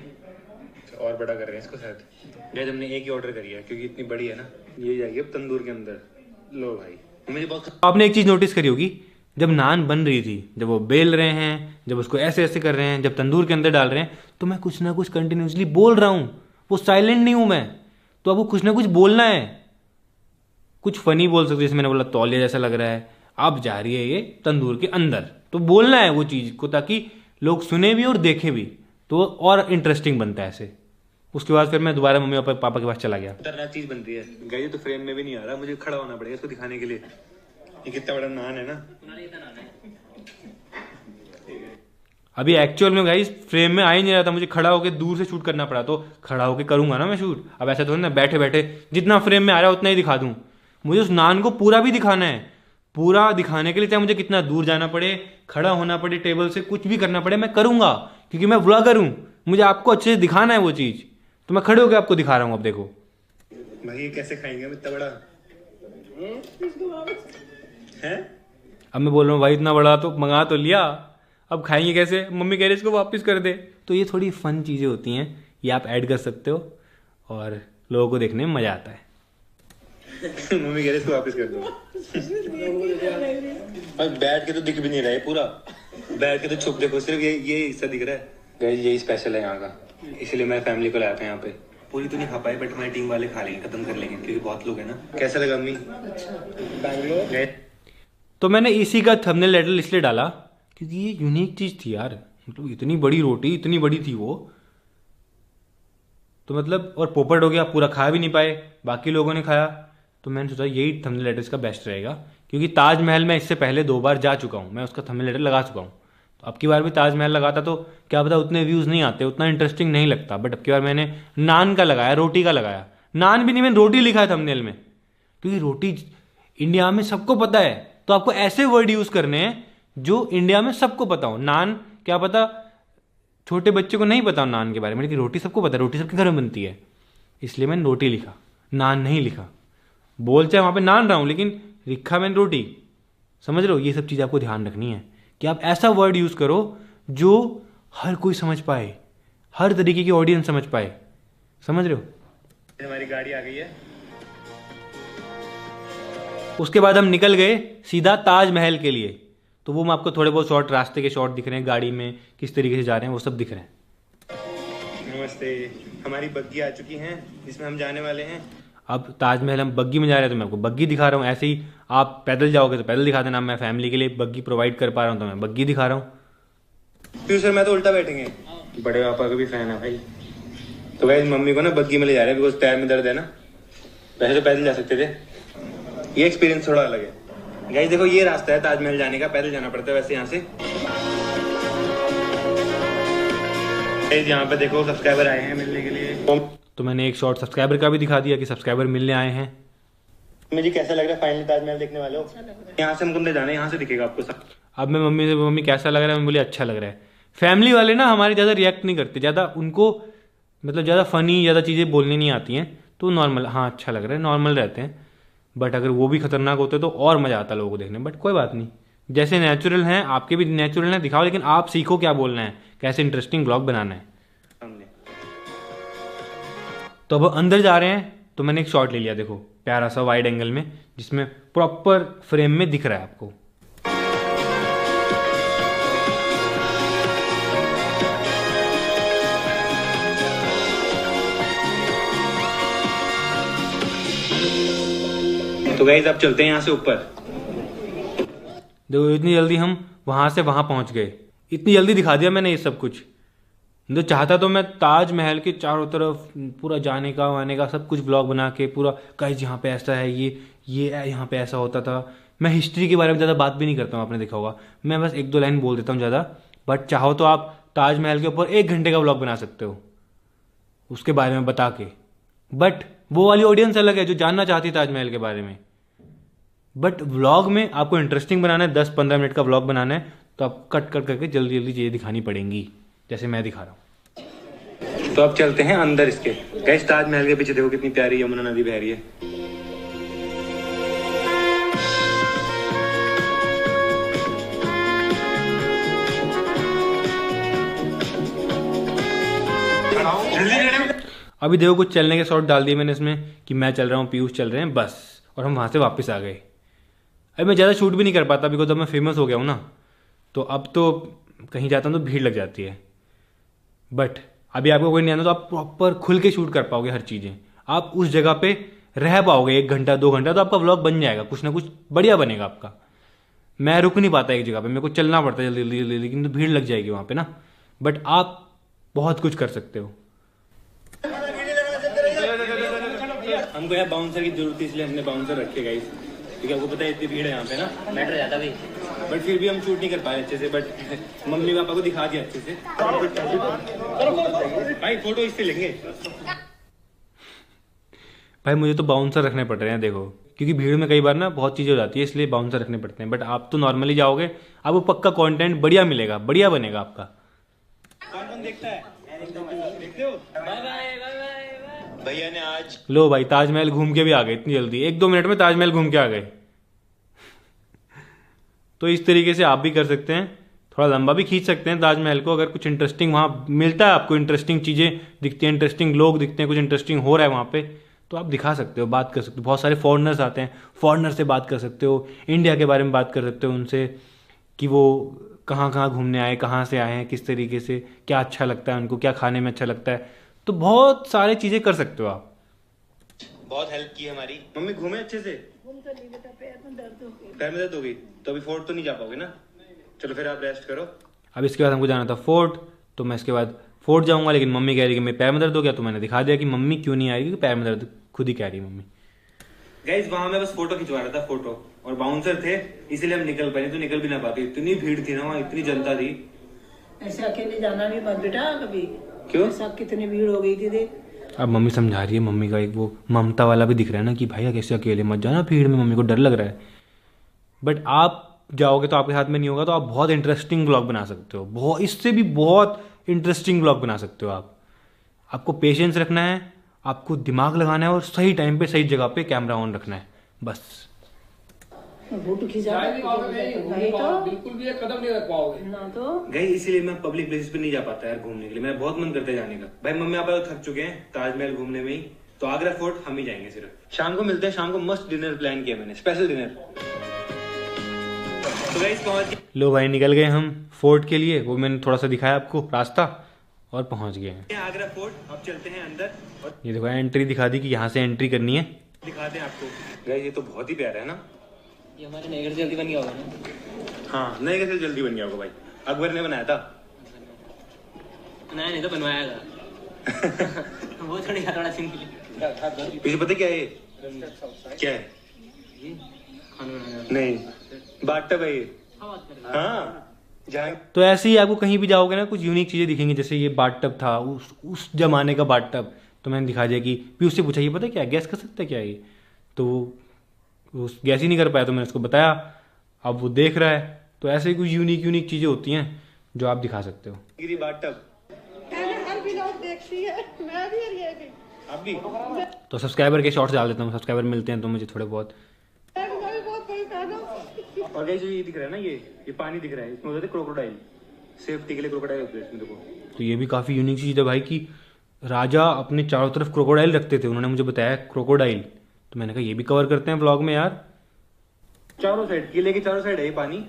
और बड़ा कर रहे हैं इसको शायद। गाइस हमने एक ही ऑर्डर करी है क्योंकि इतनी बड़ी है ना, ये जाएगी अब तंदूर के अंदर। लो भाई मुझे बहुत। आपने एक चीज़ नोटिस करी होगी, जब नान बन रही थी, जब वो बेल रहे हैं, जब उसको ऐसे ऐसे कर रहे हैं, जब तंदूर के अंदर डाल रहे हैं, तो मैं कुछ ना कुछ कंटिन्यूसली बोल रहा हूँ। वो साइलेंट नहीं हूँ मैं, तो आपको कुछ ना कुछ बोलना है। कुछ फनी बोल सकते, जैसे मैंने बोला तौलिया जैसा लग रहा है, अब जा रही है ये तंदूर के अंदर, तो बोलना है वो चीज़ को, ताकि लोग सुने भी और देखें भी, तो और इंटरेस्टिंग बनता है ऐसे। उसके बाद फिर मैं दोबारा मम्मी पापा के पास चला गया। खतरनाक चीज बन रही है गाइस, तो फ्रेम में भी नहीं आ रहा, मुझे खड़ा होना पड़ेगा इसको दिखाने के लिए। ये कितना बड़ा नान है ना। अभी एक्चुअल में गाइस फ्रेम में आ ही नहीं रहा था, मुझे खड़ा होकर दूर से शूट करना पड़ा, तो खड़ा होकर करूंगा ना मैं शूट। अब ऐसा तो ना बैठे बैठे जितना फ्रेम में आ रहा है उतना ही दिखा दूं। मुझे उस नान को पूरा भी दिखाना है, पूरा दिखाने के लिए चाहे मुझे कितना दूर जाना पड़े, खड़ा होना पड़े टेबल से, कुछ भी करना पड़े, मैं करूंगा, क्योंकि मैं व्लॉगर हूं। मुझे आपको अच्छे से दिखाना है वो चीज, तो मैं खड़े होकर आपको दिखा रहा हूं। अब देखो भाई ये कैसे खाएंगे हम इतना बड़ा है। अब मैं बोल रहा हूँ भाई इतना बड़ा तो मंगा तो लिया, अब खाएंगे कैसे, मम्मी कह रही इसको वापस कर दे। तो ये थोड़ी फन चीज़ें होती हैं, ये आप ऐड कर सकते हो और लोगों को देखने में मज़ा आता है। मम्मी कह रही इसको वापस कर दो। और बैठ के तो दिख भी नहीं रहा है पूरा, बैठ के तो छुप देखो, सिर्फ ये हिस्सा दिख रहा है। गाइस यही स्पेशल है यहाँ का, इसलिए मैं फैमिली को लाया था यहाँ पे। पूरी तो नहीं खा पाए, बट हमारी टीम वाले खा लेंगे, खत्म कर लेंगे, क्योंकि बहुत लोग हैं ना। कैसा लगा अम्मी? बैंगलोर। तो मैंने इसी का थंबनेल टाइटल इसलिए डाला क्योंकि ये यूनिक चीज़ थी यार, मतलब इतनी बड़ी रोटी, इतनी बड़ी थी वो, तो मतलब, और पोपट हो गया, पूरा खा भी नहीं पाए, बाकी लोगों ने खाया। तो मैंने सोचा यही थंबनेल टाइटल इसका बेस्ट रहेगा, क्योंकि ताजमहल में इससे पहले 2 बार जा चुका हूँ, मैं उसका थंबनेल टाइटल लगा चुका हूँ। तो अब की बार भी ताजमहल लगाता तो क्या पता उतने व्यूज़ नहीं आते, उतना इंटरेस्टिंग नहीं लगता, बट अब की बार मैंने नान का लगाया, रोटी का लगाया। नान भी नहीं, मैंने रोटी लिखा है थंबनेल में, क्योंकि रोटी इंडिया में सबको पता है, तो आपको ऐसे वर्ड यूज़ करने हैं जो इंडिया में सबको पता हो। नान क्या पता छोटे बच्चे को नहीं पता हो नान के बारे में, लेकिन रोटी सबको पता है, रोटी सबके घर में बनती है, इसलिए मैंने रोटी लिखा, नान नहीं लिखा। बोल चाहे वहाँ पे नान रहा हूँ, लेकिन लिखा मैंने रोटी। समझ रहे हो? ये सब चीज़ आपको ध्यान रखनी है कि आप ऐसा वर्ड यूज़ करो जो हर कोई समझ पाए, हर तरीके की ऑडियंस समझ पाए। समझ रहे हो? हमारी गाड़ी आ गई है। उसके बाद हम निकल गए सीधा ताजमहल के लिए। तो वो मैं आपको थोड़े बहुत शॉर्ट, रास्ते के शॉर्ट दिख रहे हैं, गाड़ी में किस तरीके से जा रहे हैं वो सब दिख रहे हैं। नमस्ते, हमारी बग्गी आ चुकी हैं जिसमें हम जाने वाले हैं। अब ताजमहल हम बग्गी में जा रहे हैं, तो मैं आपको बग्गी दिखा रहा हूँ। ऐसे ही आप पैदल जाओगे तो पैदल दिखा देना, मैं फैमिली के लिए बग्गी प्रोवाइड कर पा रहा हूँ तो मैं बग्गी दिखा रहा हूँ। फ्यूचर में तो उल्टा बैठेंगे। बड़े पापा का भी फैन है भाई। तो भाई मम्मी को ना बग्गी में ले जा रहे हैं, बिकॉज पैर में दर्द है ना। वैसे तो पैदल जा सकते थे, ये एक्सपीरियंस थोड़ा अलग है। गाइस देखो ये रास्ता है ताजमहल जाने का, पैदल जाना पड़ता है वैसे यहाँ से। यहाँ पे देखो सब्सक्राइबर आए हैं मिलने के लिए। तो मैंने एक शॉर्ट सब्सक्राइबर का भी दिखा दिया कि सब्सक्राइबर मिलने आए हैं। मुझे कैसा लग रहा है फाइनली ताजमहल देखने वालों? यहाँ से हमको अंदर जाना है, यहाँ से दिखेगा आपको सब। अब मैं मम्मी से, मम्मी कैसा लग रहा है, मैं बोली अच्छा लग रहा है। फैमिली वाले ना हमारे ज़्यादा रिएक्ट नहीं करते, ज़्यादा उनको मतलब ज़्यादा फ़नी ज़्यादा चीज़ें बोलनी नहीं आती हैं, तो नॉर्मल, हाँ अच्छा लग रहा है, नॉर्मल रहते हैं। बट अगर वो भी खतरनाक होते तो और मज़ा आता लोगों को देखने। बट कोई बात नहीं, जैसे नेचुरल हैं आपके भी नेचुरल हैं, दिखाओ, लेकिन आप सीखो क्या बोलना है, कैसे इंटरेस्टिंग ब्लॉग बनाना है। सामने तो अब अंदर जा रहे हैं, तो मैंने एक शॉट ले लिया, देखो प्यारा सा वाइड एंगल में, जिसमें प्रॉपर फ्रेम में दिख रहा है आपको। तो गाइस अब चलते हैं यहाँ से ऊपर। देखो इतनी जल्दी हम वहां से वहां पहुंच गए, इतनी जल्दी दिखा दिया मैंने ये सब कुछ। तो चाहता तो मैं ताजमहल के चारों तरफ पूरा जाने का आने का सब कुछ ब्लॉग बना के पूरा, गाइस यहाँ पे ऐसा है, ये यहाँ पे ऐसा होता था। मैं हिस्ट्री के बारे में ज़्यादा बात भी नहीं करता हूँ, आपने देखा होगा, मैं बस 1-2 लाइन बोल देता हूँ ज़्यादा। बट चाहो तो आप ताजमहल के ऊपर 1 घंटे का ब्लॉग बना सकते हो उसके बारे में बता के। बट वो वाली ऑडियंस अलग है जो जानना चाहती है ताजमहल के बारे में। बट व्लॉग में आपको इंटरेस्टिंग बनाना है, 10-15 मिनट का व्लॉग बनाना है, तो आप कट करके जल्दी जल्दी चीज़ें दिखानी पड़ेंगी, जैसे मैं दिखा रहा हूँ। तो अब चलते हैं अंदर इसके। गाइस ताजमहल के पीछे देखो कितनी प्यारी यमुना नदी बह रही है। अभी देखो कुछ चलने के शॉट डाल दिए मैंने इसमें कि मैं चल रहा हूँ, पीयूष चल रहे हैं, बस, और हम वहाँ से वापस आ गए। अभी मैं ज़्यादा शूट भी नहीं कर पाता, बिकॉज अब मैं फेमस हो गया हूँ ना, तो अब तो कहीं जाता हूँ तो भीड़ लग जाती है। बट अभी आपको कोई नहीं आना तो आप प्रॉपर खुल के शूट कर पाओगे हर चीज़ें, आप उस जगह पे रह पाओगे 1 घंटा 2 घंटा, तो आपका व्लॉग बन जाएगा, कुछ ना कुछ बढ़िया बनेगा आपका। मैं रुक नहीं पाता एक जगह पे, मेरे को चलना पड़ता है जल्दी जल्दी जल्दी, लेकिन तो भीड़ लग जाएगी वहाँ पे ना। बट आप बहुत कुछ कर सकते हो। हमको यहाँ बाउंसर की जरूरत थी, इसलिए हमने बाउंसर रखे गाइस, क्योंकि आपको पता है इतनी भीड़ है यहाँ पे ना, मैटर ज्यादा भी। बट फिर भी हम शूट नहीं कर पाए अच्छे से। बट मम्मी पापा को दिखा दिया अच्छे से। भाई फोटो इससे लेंगे। भाई मुझे तो बाउंसर रखने पड़ रहे हैं देखो, क्योंकि भीड़ में कई बार ना बहुत चीज़ें हो जाती है, इसलिए बाउंसर रखने पड़ते हैं। बट आप तो नॉर्मली जाओगे, आपको पक्का कंटेंट बढ़िया मिलेगा, बढ़िया बनेगा आपका। कौन कौन देखता है? देखते हो? भैया ने आज लो भाई ताजमहल घूम के भी आ गए इतनी जल्दी, 1-2 मिनट में ताजमहल घूम के आ गए। तो इस तरीके से आप भी कर सकते हैं, थोड़ा लंबा भी खींच सकते हैं ताजमहल को। अगर कुछ इंटरेस्टिंग वहाँ मिलता है आपको, इंटरेस्टिंग चीज़ें दिखती हैं, इंटरेस्टिंग लोग दिखते हैं, कुछ इंटरेस्टिंग हो रहा है वहाँ पे, तो आप दिखा सकते हो, बात कर सकते हो। बहुत सारे फॉरेनर्स आते हैं, फॉरेनर से बात कर सकते हो, इंडिया के बारे में बात कर सकते हो उनसे, कि वो कहाँ कहाँ घूमने आए, कहाँ से आए हैं, किस तरीके से, क्या अच्छा लगता है उनको, क्या खाने में अच्छा लगता है, तो बहुत सारी चीज़ें कर सकते हो आप। बहुत हेल्प की हमारी। मम्मी घूमे अच्छे से? पैर में दर्द हो गई तो अभी फोर्ट तो नहीं जा पाओगे ना, चलो फिर आप रेस्ट करो। अब इसके बाद हमको जाना था फोर्ट, तो मैं इसके बाद फोर्ट जाऊंगा, लेकिन मम्मी कह रही कि मेरे पैर में दर्द हो गया, तो मैंने दिखा दिया कि मम्मी क्यों नहीं आ रही, क्योंकि पैर में दर्द खुद ही कह रही मम्मी। गाइस वहां मैं बस फोटो खिंचवा रहा था, फोटो, और बाउंसर थे इसीलिए हम निकल पाए, तो निकल भी ना पाते, इतनी भीड़ थी ना वहाँ, इतनी जनता थी। ऐसे अकेले जाना भी मत बेटा कभी। क्यों? ऐसा कितनी भीड़ हो गई थी देख। अब मम्मी समझा रही है, मम्मी का एक वो ममता वाला भी दिख रहा है ना कि भाई कैसे अकेले मत जाना भीड़ में, मम्मी को डर लग रहा है। बट आप जाओगे तो आपके हाथ में नहीं होगा, तो आप बहुत इंटरेस्टिंग ब्लॉग बना सकते हो, बहुत, इससे भी बहुत इंटरेस्टिंग ब्लॉग बना सकते हो आप। आपको पेशेंस रखना है, आपको दिमाग लगाना है, और सही टाइम पे सही जगह पे कैमरा ऑन रखना है, बस। फोटो खिंचा नहीं तो बिल्कुल भी एक कदम नहीं रख पाओगे ना तो। गाइस इसीलिए मैं पब्लिक प्लेसेस पे नहीं जा पाता यार घूमने के लिए, मेरा बहुत मन करता है जाने का। भाई मम्मी पापा तो थक चुके हैं ताजमहल घूमने में ही, तो आगरा फोर्ट हम ही जाएंगे सिर्फ। शाम को मिलते हैं, शाम को मस्त डिनर प्लान किया मैंने, स्पेशल डिनर। तो गाइस पहुंच लो भाई निकल गए हम फोर्ट के लिए, वो मैंने थोड़ा सा दिखाया आपको रास्ता, और पहुंच गए हैं गए आगरा फोर्ट। अब चलते हैं अंदर, और ये देखो एंट्री दिखा दी कि यहाँ से एंट्री करनी है। दिखाते हैं आपको। गाइस ये तो बहुत ही प्यारा है ना, ये हमारे नए घर से जल्दी बन गया होगा ना। हाँ नए घर से जल्दी बन गया होगा भाई, अकबर ने बनाया था। नया नहीं तो बनवाया था। वो थोड़ी थोड़ा सीन के लिए। पीछे पता क्या है ये? क्या है? खाना बनाया। नहीं बाथटब है ये। हाँ बात कर रहे हाँ जहाँ तो ऐसे ही आपको कहीं भी जाओगे ना कुछ यूनिक चीज़ें दिखेंगी, जैसे ये बाथटब था उस जमाने का बाथटब, तो मैंने दिखा दिया कि पीयूष से पूछा ये पता क्या गैस कर सकता है क्या ये, तो वो गैस ही नहीं कर पाया, तो मैंने उसको बताया, अब वो देख रहा है। तो ऐसे ही कुछ यूनिक चीज़ें होती हैं, जो आप दिखा सकते हो। गिरी बाथटब हर व्लॉग देखती है, मैं भी और ये भी। आप भी तो सब्सक्राइबर के शॉर्ट्स डाल देता हूँ, सब्सक्राइबर मिलते हैं तो मुझे थोड़े बहुत। मैं भी बहुत बड़ी फैन हूँ। और गाइस जो ये दिख रहा है ना, ये पानी दिख रहा है, इसमें होते थे क्रोकोडाइल, सेफ्टी के लिए क्रोकोडाइल होते हैं इसमें देखो। तो ये भी काफ़ी यूनिक चीज़ है भाई कि राजा अपने चारों तरफ क्रोकोडाइल रखते थे, उन्होंने मुझे बताया क्रोकोडाइल, तो मैंने कहा ये भी कवर करते हैं व्लॉग में यार। चारों साइड, किले के चारों साइड है ये पानी,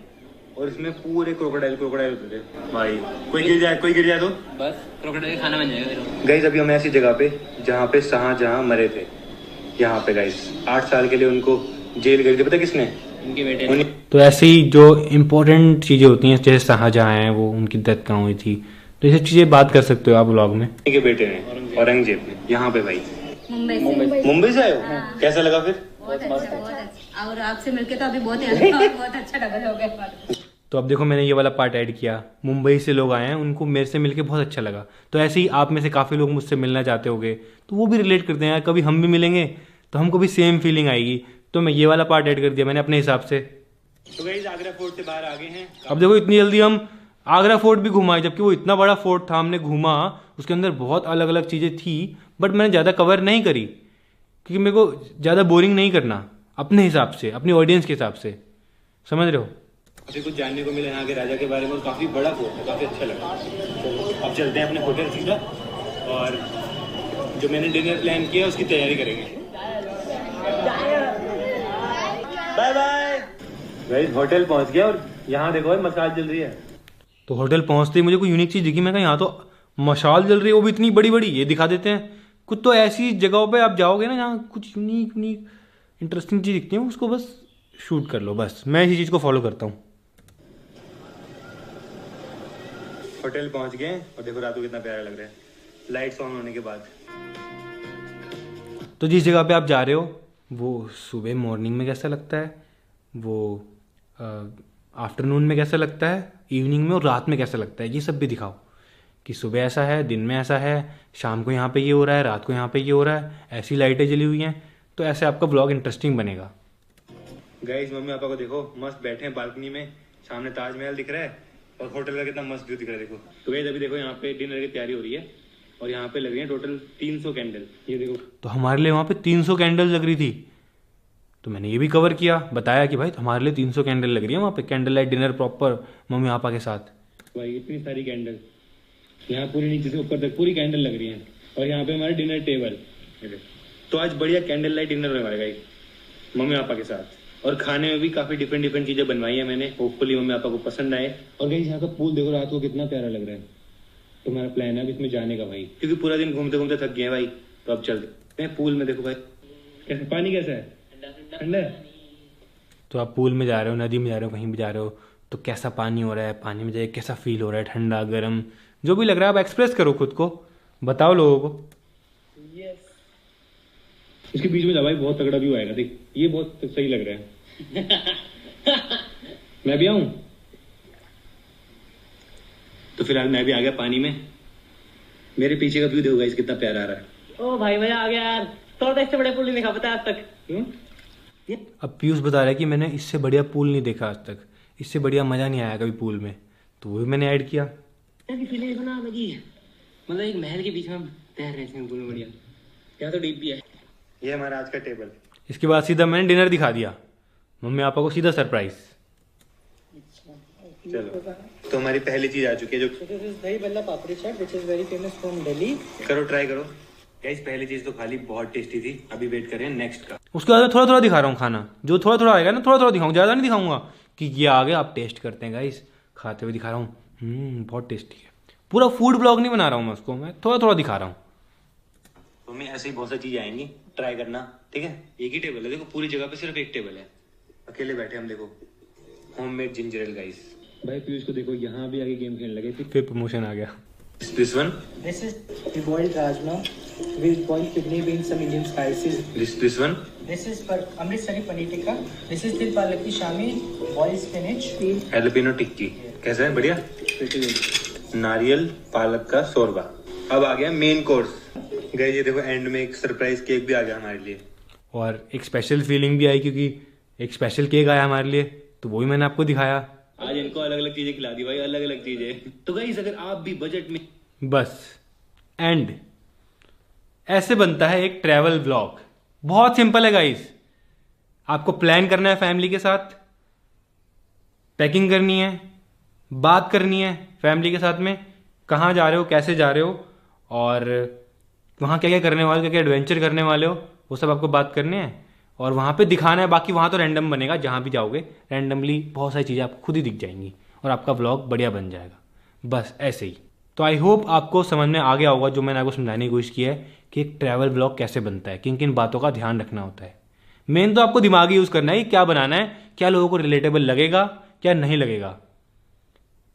और इसमें पूरे क्रोकोडाइल होते थे भाई। कोई गिर जाए तो बस क्रोकोडाइल खाना बन जाएगा तेरा। गाइस अभी हम ऐसी जगह पे जहाँ पे शाहजहां मरे थे, यहाँ पे गाइस 8 साल के लिए उनको जेल गई थी, पता किसने? उनके बेटे ने। तो ऐसे ही जो इम्पोर्टेंट चीज़ें होती हैं जैसे शाहजहां हैं, वो उनकी डेथ कहाँ हुई थी, तो ये सब चीज़ें बात कर सकते हो आप व्लॉग में। के बेटे ने, औरंगजेब ने, यहाँ पे भाई। मुंबई से आए हो? कैसा लगा फिर? बहुत अच्छा। और आपसे मिलके तो अभी बहुत अच्छा लगा हो गया। तो अब देखो मैंने ये वाला पार्ट ऐड किया, मुंबई से लोग आए हैं, उनको मेरे से मिलके बहुत अच्छा लगा। तो ऐसे ही आप में से काफ़ी लोग मुझसे मिलना चाहते होंगे, तो वो भी रिलेट करते हैं यार, कभी हम भी मिलेंगे तो हमको भी सेम फीलिंग आएगी। तो मैं ये वाला पार्ट ऐड कर दिया मैंने अपने हिसाब से। तो गाइस आगरा फोर्ट से बाहर आ गए हैं। अब देखो इतनी जल्दी हम आगरा फोर्ट भी घुमाए, जबकि वो इतना बड़ा फोर्ट था, हमने घूमा, उसके अंदर बहुत अलग अलग चीज़ें थी, बट मैंने ज़्यादा कवर नहीं करी क्योंकि मेरे को ज़्यादा बोरिंग नहीं करना, अपने हिसाब से, अपनी ऑडियंस के हिसाब से, समझ रहे हो। अभी कुछ जानने को मिला यहाँ के राजा के बारे में, और काफी बड़ा फोर्ट है, काफी अच्छा लगा। तो अब चलते हैं अपने होटल सीधा, और जो मैंने डिनर प्लान किया उसकी तैयारी करेंगे। बाय बाय गाइस, होटल पहुंच गया और यहाँ देखो मसाज जल रही है। तो होटल पहुंचते ही मुझे कोई यूनिक चीज़ दिखी, मैं कहा यहाँ तो मशाल जल रही है, वो भी इतनी बड़ी बड़ी, ये दिखा देते हैं। कुछ तो ऐसी जगहों पे आप जाओगे ना जहाँ कुछ यूनिक इंटरेस्टिंग चीज़ दिखती है, उसको बस शूट कर लो, बस मैं इसी चीज़ को फॉलो करता हूँ। होटल पहुंच गए और देखो रात को कितना प्यारा लग रहा है लाइट्स ऑन होने के बाद। तो जिस जगह पे आप जा रहे हो वो सुबह मॉर्निंग में कैसा लगता है, वो आफ्टरनून में कैसा लगता है, इवनिंग में और रात में कैसा लगता है, ये सब भी दिखाओ कि सुबह ऐसा है, दिन में ऐसा है, शाम को यहाँ पे ये हो रहा है, रात को यहाँ पे ये हो रहा है, ऐसी लाइटें जली हुई हैं। तो ऐसे आपका ब्लॉग इंटरेस्टिंग बनेगा। गाइस मम्मी पापा को देखो मस्त बैठे हैं बालकनी में, सामने ताजमहल दिख रहा है और होटल का कितना मस्त व्यू दिख रहा है देखो। तो गाइस अभी देखो यहाँ पे डिनर की तैयारी हो रही है और यहाँ पे लग रही है टोटल 300 कैंडल, ये देखो। तो हमारे लिए वहाँ पे 300 कैंडल लग रही थी, तो मैंने ये भी कवर किया, बताया कि भाई हमारे लिए 300 कैंडल लग रही है वहाँ पे, candle light dinner proper mummy papa के साथ। भाई इतनी सारी कैंडल, यहाँ पूरी नीचे से ऊपर तक पूरी कैंडल लग रही है, और यहाँ पे हमारे डिनर टेबल। तो आज बढ़िया कैंडल लाइट डिनर होने वाला है मम्मी पापा के साथ, और खाने में भी काफी डिफरेंट चीजें बनवाई है मैंने, होपफुली मम्मी पापा को पसंद आए। और गाइस यहाँ का पूल देखो रात को कितना प्यारा लग रहा है। तो हमारा प्लान है अब इसमें जाने का भाई, क्योंकि पूरा दिन घूमते घूमते थक गए भाई, तो अब चलते हैं पूल में। देखो भाई कैसे पानी कैसा है, ठंडा है। तो आप पूल में जा रहे हो, नदी में जा रहे हो, कहीं भी जा रहे हो, तो कैसा पानी हो रहा है, पानी में जाए कैसा फील हो रहा है, ठंडा गर्म जो भी लग रहा है, आप एक्सप्रेस करो खुद को, बताओ लोगों को। इसके बीच में भाई बहुत तगड़ा व्यू आएगा, देख ये बहुत सही लग रहा है। मैं भी आऊं? तो फिलहाल मैं भी आ गया पानी में, मेरे पीछे का व्यू देखो गाइस कितना प्यारा आ रहा है। ओ भाई मजा आ गया यार, थोड़ा इससे बड़े पुल नहीं देखा पता आज तक। अब पीयूष बता रहा है कि मैंने इससे बढ़िया पूल नहीं देखा आज तक, इससे बढ़िया मज़ा नहीं आया कभी पूल में, तो वो भी मैंने ऐड किया। फीलिंग बना लगी है, मतलब एक महल के बीच में हम तैर रहे हैं पूल में, बढ़िया। यहाँ तो डीप भी है। ये हमारा आज का टेबल। इसके बाद सीधा मैंने डिनर दिखा दिया मम्मी पापा को, सीधा सरप्राइज। चलो तो हमारी पहली चीज आ चुकी है, जो dahi bhalla papdi chaat which is very famous from Delhi. करो ट्राई करो गाइस। पहली चीज तो खाली बहुत टेस्टी थी, अभी वेट कर रहे हैं नेक्स्ट का। उसके बाद मैं थोड़ा थोड़ा दिखा रहा हूँ खाना, जो थोड़ा थोड़ा आएगा ना थोड़ा थोड़ा दिखाऊंगा, ज़्यादा नहीं दिखाऊंगा कि ये आ गया आप टेस्ट करते हैं गाइस, खाते हुए दिखा रहा हूँ। बहुत टेस्टी है, पूरा फूड ब्लॉग नहीं बना रहा हूँ मैं उसको, मैं थोड़ा थोड़ा दिखा रहा हूँ। तो मैं ऐसे ही बहुत सारी चीजें आएंगी, ट्राई करना ठीक है। एक ही टेबल है देखो, पूरी जगह पे सिर्फ एक टेबल है, अकेले बैठे हम। देखो होममेड जिंजर एल गाइस। भाई पीयूष को देखो यहाँ भी आगे गेम खेलने लगे थे, फिर प्रमोशन आ गया। This one, This is the boiled rajma with boiled kidney beans, some Indian spices. This one, This is Amritsari paneer tikka. This is dil palak ki shami, boiled spinach. एलपिनो टिक्की। कैसा है, बढ़िया। नारियल पालक का शोरबा। अब आ गया मेन कोर्स गाइस। ये देखो एंड में एक सरप्राइज केक भी आ गया हमारे लिए, और एक स्पेशल फीलिंग भी आई क्योंकि एक स्पेशल केक आया हमारे लिए, तो वो भी मैंने आपको दिखाया। आज इनको अलग अलग चीजें खिला दी भाई, अलग अलग चीजें। तो गाइस अगर आप भी बजट में, बस एंड ऐसे बनता है एक ट्रैवल व्लॉग। बहुत सिंपल है गाइस। आपको प्लान करना है फैमिली के साथ, पैकिंग करनी है, बात करनी है फैमिली के साथ में, कहाँ जा रहे हो, कैसे जा रहे हो, और वहाँ क्या क्या करने वाले हो, क्या क्या एडवेंचर करने वाले हो, वो सब आपको बात करने हैं और वहाँ पे दिखाना है। बाकी वहाँ तो रैंडम बनेगा, जहाँ भी जाओगे रैंडमली बहुत सारी चीज़ें आपको खुद ही दिख जाएंगी और आपका व्लॉग बढ़िया बन जाएगा। बस ऐसे ही। तो आई होप आपको समझ में आ गया होगा जो मैंने आपको समझाने की कोशिश की है कि एक ट्रैवल व्लॉग कैसे बनता है, किन किन बातों का ध्यान रखना होता है। मेन तो आपको दिमाग यूज़ करना है कि क्या बनाना है, क्या लोगों को रिलेटेबल लगेगा, क्या नहीं लगेगा।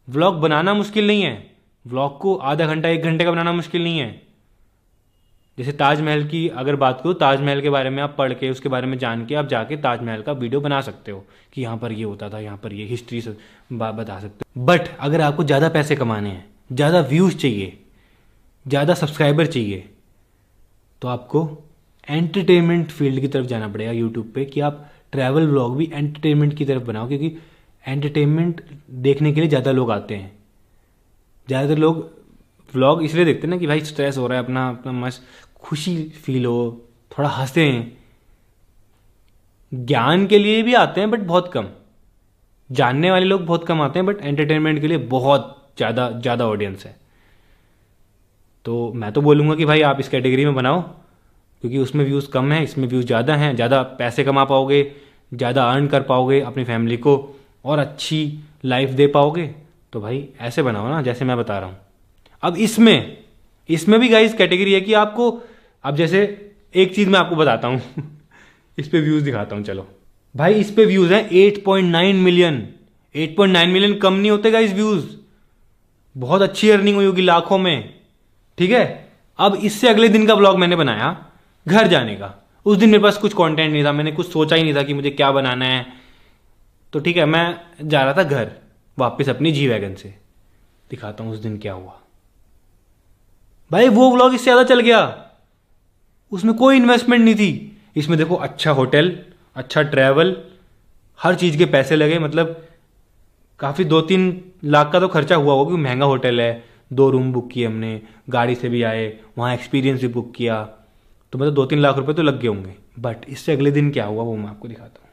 व्लॉग बनाना मुश्किल नहीं है, व्लॉग को आधा घंटा 1 घंटे का बनाना मुश्किल नहीं है। जैसे ताजमहल की अगर बात करूँ, ताजमहल के बारे में आप पढ़ के, उसके बारे में जान के आप जाके ताजमहल का वीडियो बना सकते हो कि यहाँ पर ये होता था, यहाँ पर ये हिस्ट्री से बता सकते हो। बट अगर आपको ज़्यादा पैसे कमाने हैं, ज़्यादा व्यूज़ चाहिए, ज़्यादा सब्सक्राइबर चाहिए, तो आपको एंटरटेनमेंट फील्ड की तरफ जाना पड़ेगा यूट्यूब पे कि आप ट्रैवल व्लॉग भी एंटरटेनमेंट की तरफ बनाओ, क्योंकि एंटरटेनमेंट देखने के लिए ज़्यादा लोग आते हैं। ज़्यादातर लोग व्लॉग इसलिए देखते हैं ना कि भाई स्ट्रेस हो रहा है, अपना अपना मस्त खुशी फील हो, थोड़ा हंसें। ज्ञान के लिए भी आते हैं बट बहुत कम, जानने वाले लोग बहुत कम आते हैं, बट एंटरटेनमेंट के लिए बहुत ज़्यादा ऑडियंस है। तो मैं तो बोलूँगा कि भाई आप इस कैटेगरी में बनाओ, क्योंकि उसमें व्यूज़ कम है, इसमें व्यूज़ ज़्यादा हैं, ज़्यादा पैसे कमा पाओगे, ज़्यादा अर्न कर पाओगे अपनी फैमिली को और अच्छी लाइफ दे पाओगे। तो भाई ऐसे बनाओ ना जैसे मैं बता रहा हूँ। अब इसमें भी गाइस कैटेगरी है कि आपको, अब जैसे एक चीज़ मैं आपको बताता हूँ इस पे व्यूज़ दिखाता हूँ। चलो भाई, इस पे व्यूज़ हैं 8.9 मिलियन। 8.9 मिलियन कम नहीं होते गाइस व्यूज़, बहुत अच्छी अर्निंग हुई होगी, लाखों में। ठीक है, अब इससे अगले दिन का ब्लॉग मैंने बनाया घर जाने का। उस दिन मेरे पास कुछ कंटेंट नहीं था, मैंने कुछ सोचा ही नहीं था कि मुझे क्या बनाना है। तो ठीक है, मैं जा रहा था घर वापस अपनी जी वैगन से। दिखाता हूँ उस दिन क्या हुआ। भाई वो व्लॉग इससे ज़्यादा चल गया, उसमें कोई इन्वेस्टमेंट नहीं थी। इसमें देखो, अच्छा होटल, अच्छा ट्रैवल, हर चीज़ के पैसे लगे, मतलब काफ़ी 2-3 लाख का तो खर्चा हुआ होगा, क्योंकि महंगा होटल है। 2 रूम बुक किए हमने, गाड़ी से भी आए, वहाँ एक्सपीरियंस भी बुक किया, तो मतलब 2-3 लाख रुपए तो लग गए होंगे। बट इससे अगले दिन क्या हुआ वो मैं आपको दिखाता हूँ।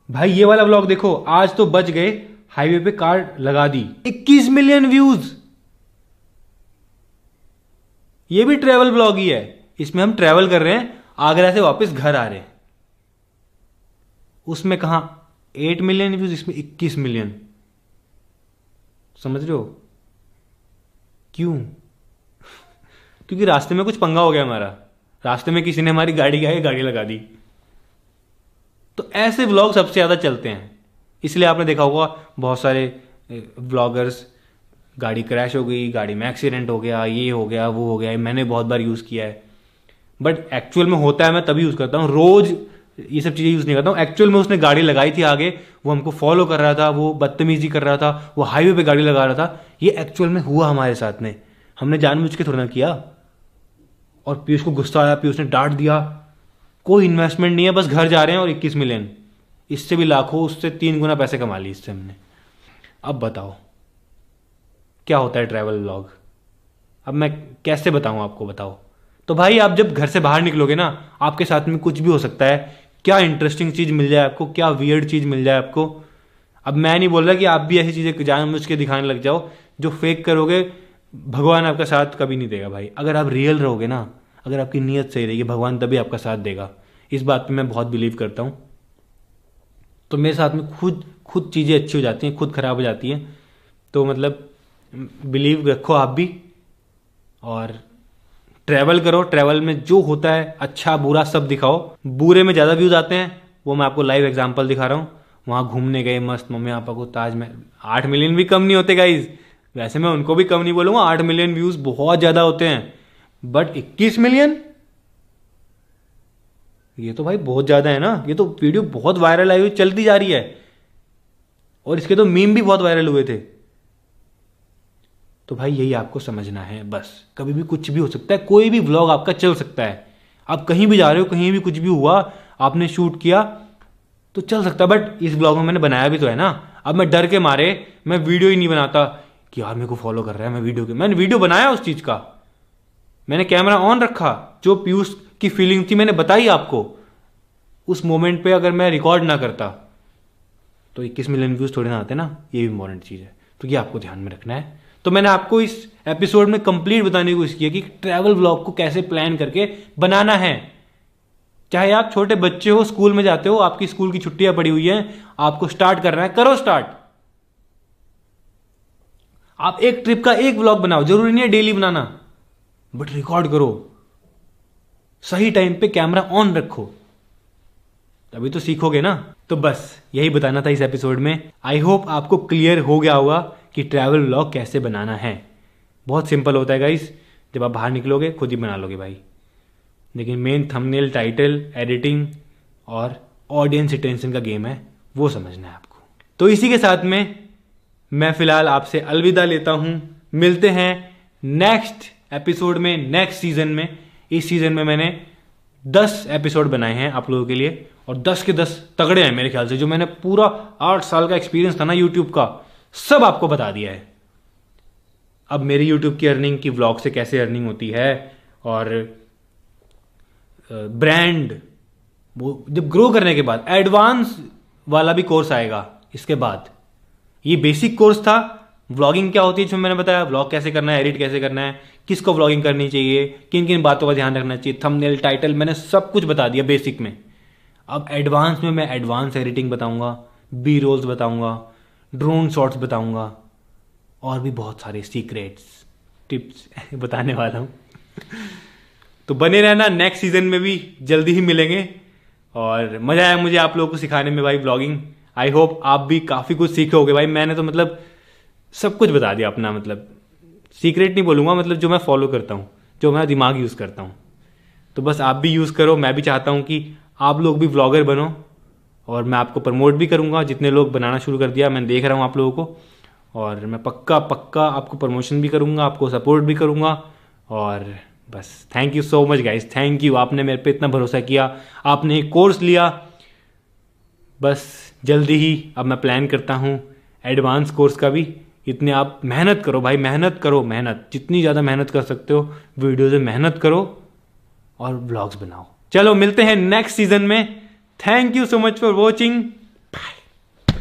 भाई ये वाला व्लॉग देखो, आज तो बच गए, हाईवे पे कार लगा दी, 21 मिलियन व्यूज। ये भी ट्रैवल व्लॉग ही है, इसमें हम ट्रैवल कर रहे हैं, आगरा से वापस घर आ रहे हैं। उसमें कहां 8 मिलियन व्यूज, इसमें 21 मिलियन। समझ रहे हो क्यों? क्योंकि रास्ते में कुछ पंगा हो गया हमारा, रास्ते में किसी ने हमारी गाड़ी के आगे गाड़ी लगा दी। तो ऐसे व्लॉग सबसे ज़्यादा चलते हैं, इसलिए आपने देखा होगा बहुत सारे व्लॉगर्स, गाड़ी क्रैश हो गई, गाड़ी में एक्सीडेंट हो गया, ये हो गया, वो हो गया। मैंने बहुत बार यूज़ किया है, बट एक्चुअल में होता है मैं तभी यूज़ करता हूँ, रोज़ ये सब चीज़ें यूज़ नहीं करता हूँ। एक्चुअल में उसने गाड़ी लगाई थी आगे, वो हमको फॉलो कर रहा था, वो बदतमीजी कर रहा था, वो हाईवे पे गाड़ी लगा रहा था। ये एक्चुअल में हुआ हमारे साथ में, हमने जानबूझ के थोड़ा ना किया। और पीयूष को गुस्सा आया, पीयूष ने डांट दिया। कोई इन्वेस्टमेंट नहीं है, बस घर जा रहे हैं और 21 मिलियन, इससे भी लाखों, उससे 3 गुना पैसे कमा लिए इससे हमने। अब बताओ क्या होता है ट्रैवल व्लॉग? अब मैं कैसे बताऊं आपको, बताओ। तो भाई आप जब घर से बाहर निकलोगे ना, आपके साथ में कुछ भी हो सकता है, क्या इंटरेस्टिंग चीज़ मिल जाए आपको, क्या वियर्ड चीज़ मिल जाए आपको। अब मैं नहीं बोल रहा कि आप भी ऐसी चीज़ें जानबूझ के दिखाने लग जाओ, जो फेक करोगे भगवान आपका साथ कभी नहीं देगा भाई। अगर आप रियल रहोगे ना, अगर आपकी नीयत सही रहेगी, भगवान तभी आपका साथ देगा। इस बात पे मैं बहुत बिलीव करता हूँ। तो मेरे साथ में खुद चीज़ें अच्छी हो जाती हैं, खुद ख़राब हो जाती हैं। तो मतलब बिलीव रखो आप भी, और ट्रैवल करो। ट्रैवल में जो होता है अच्छा बुरा सब दिखाओ। बुरे में ज़्यादा व्यूज़ आते हैं, वो मैं आपको लाइव एग्जांपल दिखा रहा हूँ। वहाँ घूमने गए मस्त, मम्मी पापा को ताजमहल, 8 मिलियन भी कम नहीं होते गाइज। वैसे मैं उनको भी कम नहीं बोलूँगा, 8 मिलियन व्यूज़ बहुत ज़्यादा होते हैं, बट 21 मिलियन ये तो भाई बहुत ज़्यादा है ना। ये तो वीडियो बहुत वायरल आई हुई, चलती जा रही है, और इसके तो मीम भी बहुत वायरल हुए थे। तो भाई यही आपको समझना है बस। कभी भी कुछ भी हो सकता है, कोई भी व्लॉग आपका चल सकता है। आप कहीं भी जा रहे हो, कहीं भी कुछ भी हुआ, आपने शूट किया तो चल सकता है। बट इस व्लॉग में मैंने बनाया भी तो है ना, अब मैं डर के मारे मैं वीडियो ही नहीं बनाता कि यार मेरे को फॉलो कर रहा है, मैंने वीडियो बनाया उस चीज का, मैंने कैमरा ऑन रखा, जो पीयूष की फीलिंग थी मैंने बताई आपको। उस मोमेंट पे अगर मैं रिकॉर्ड ना करता तो 21 मिलियन व्यूज थोड़े ना आते ना, ये भी इंपॉर्टेंट चीज है, तो ये आपको ध्यान में रखना है। तो मैंने आपको इस एपिसोड में कंप्लीट बताने की कोशिश की कि ट्रैवल व्लॉग को कैसे प्लान करके बनाना है। चाहे आप छोटे बच्चे हो, स्कूल में जाते हो, आपकी स्कूल की छुट्टियां पड़ी हुई हैं, आपको स्टार्ट करना है, करो स्टार्ट। आप एक ट्रिप का एक व्लॉग बनाओ, जरूरी नहीं है डेली बनाना, बट रिकॉर्ड करो, सही टाइम पे कैमरा ऑन रखो, तभी तो सीखोगे ना। तो बस यही बताना था इस एपिसोड में। आई होप आपको क्लियर हो गया होगा कि ट्रैवल व्लॉग कैसे बनाना है। बहुत सिंपल होता है गाइस, जब आप बाहर निकलोगे खुद ही बना लोगे भाई, लेकिन मेन थंबनेल, टाइटल, एडिटिंग और ऑडियंस अटेंशन का गेम है, वो समझना है आपको। तो इसी के साथ में मैं फिलहाल आपसे अलविदा लेता हूं। मिलते हैं नेक्स्ट एपिसोड में, नेक्स्ट सीजन में। इस सीजन में मैंने 10 एपिसोड बनाए हैं आप लोगों के लिए, और 10 के 10 तगड़े हैं मेरे ख्याल से। जो मैंने पूरा 8 साल का एक्सपीरियंस था ना यूट्यूब का, सब आपको बता दिया है। अब मेरी यूट्यूब की अर्निंग की व्लॉग से कैसे अर्निंग होती है, और ब्रांड वो जब ग्रो करने के बाद एडवांस वाला भी कोर्स आएगा इसके बाद। ये बेसिक कोर्स था, व्लॉगिंग क्या होती है, जो मैंने बताया, व्लॉग कैसे करना है, एडिट कैसे करना है, किसको व्लॉगिंग करनी चाहिए, किन किन बातों का ध्यान रखना चाहिए, थंबनेल, टाइटल, मैंने सब कुछ बता दिया बेसिक में। अब एडवांस में मैं एडवांस एडिटिंग बताऊंगा, बी रोल्स बताऊंगा, ड्रोन शॉट्स बताऊंगा, और भी बहुत सारे सीक्रेट्स, टिप्स बताने वाला हूं। तो बने रहना, नेक्स्ट सीजन में भी जल्दी ही मिलेंगे। और मजा आया मुझे आप लोगों को सिखाने में भाई व्लॉगिंग। आई होप आप भी काफी कुछ सीखोगे भाई। मैंने तो मतलब सब कुछ बता दिया अपना, मतलब सीक्रेट नहीं बोलूंगा, मतलब जो मैं फॉलो करता हूँ, जो मैं दिमाग यूज करता हूँ। तो बस आप भी यूज करो। मैं भी चाहता हूँ कि आप लोग भी व्लॉगर बनो, और मैं आपको प्रमोट भी करूंगा। जितने लोग बनाना शुरू कर दिया, मैं देख रहा हूँ आप लोगों को, और मैं पक्का पक्का आपको प्रमोशन भी करूंगा, आपको सपोर्ट भी करूंगा। और बस thank you so much guys, thank you, आपने मेरे पे इतना भरोसा किया, आपने एक कोर्स लिया। बस जल्दी ही अब मैं प्लान करता हूँ एडवांस कोर्स का भी। इतने आप मेहनत करो भाई, मेहनत करो, मेहनत जितनी ज़्यादा मेहनत कर सकते हो वीडियो से मेहनत करो और व्लॉग्स बनाओ। चलो मिलते हैं नेक्स्ट सीजन में। Thank you so much for watching.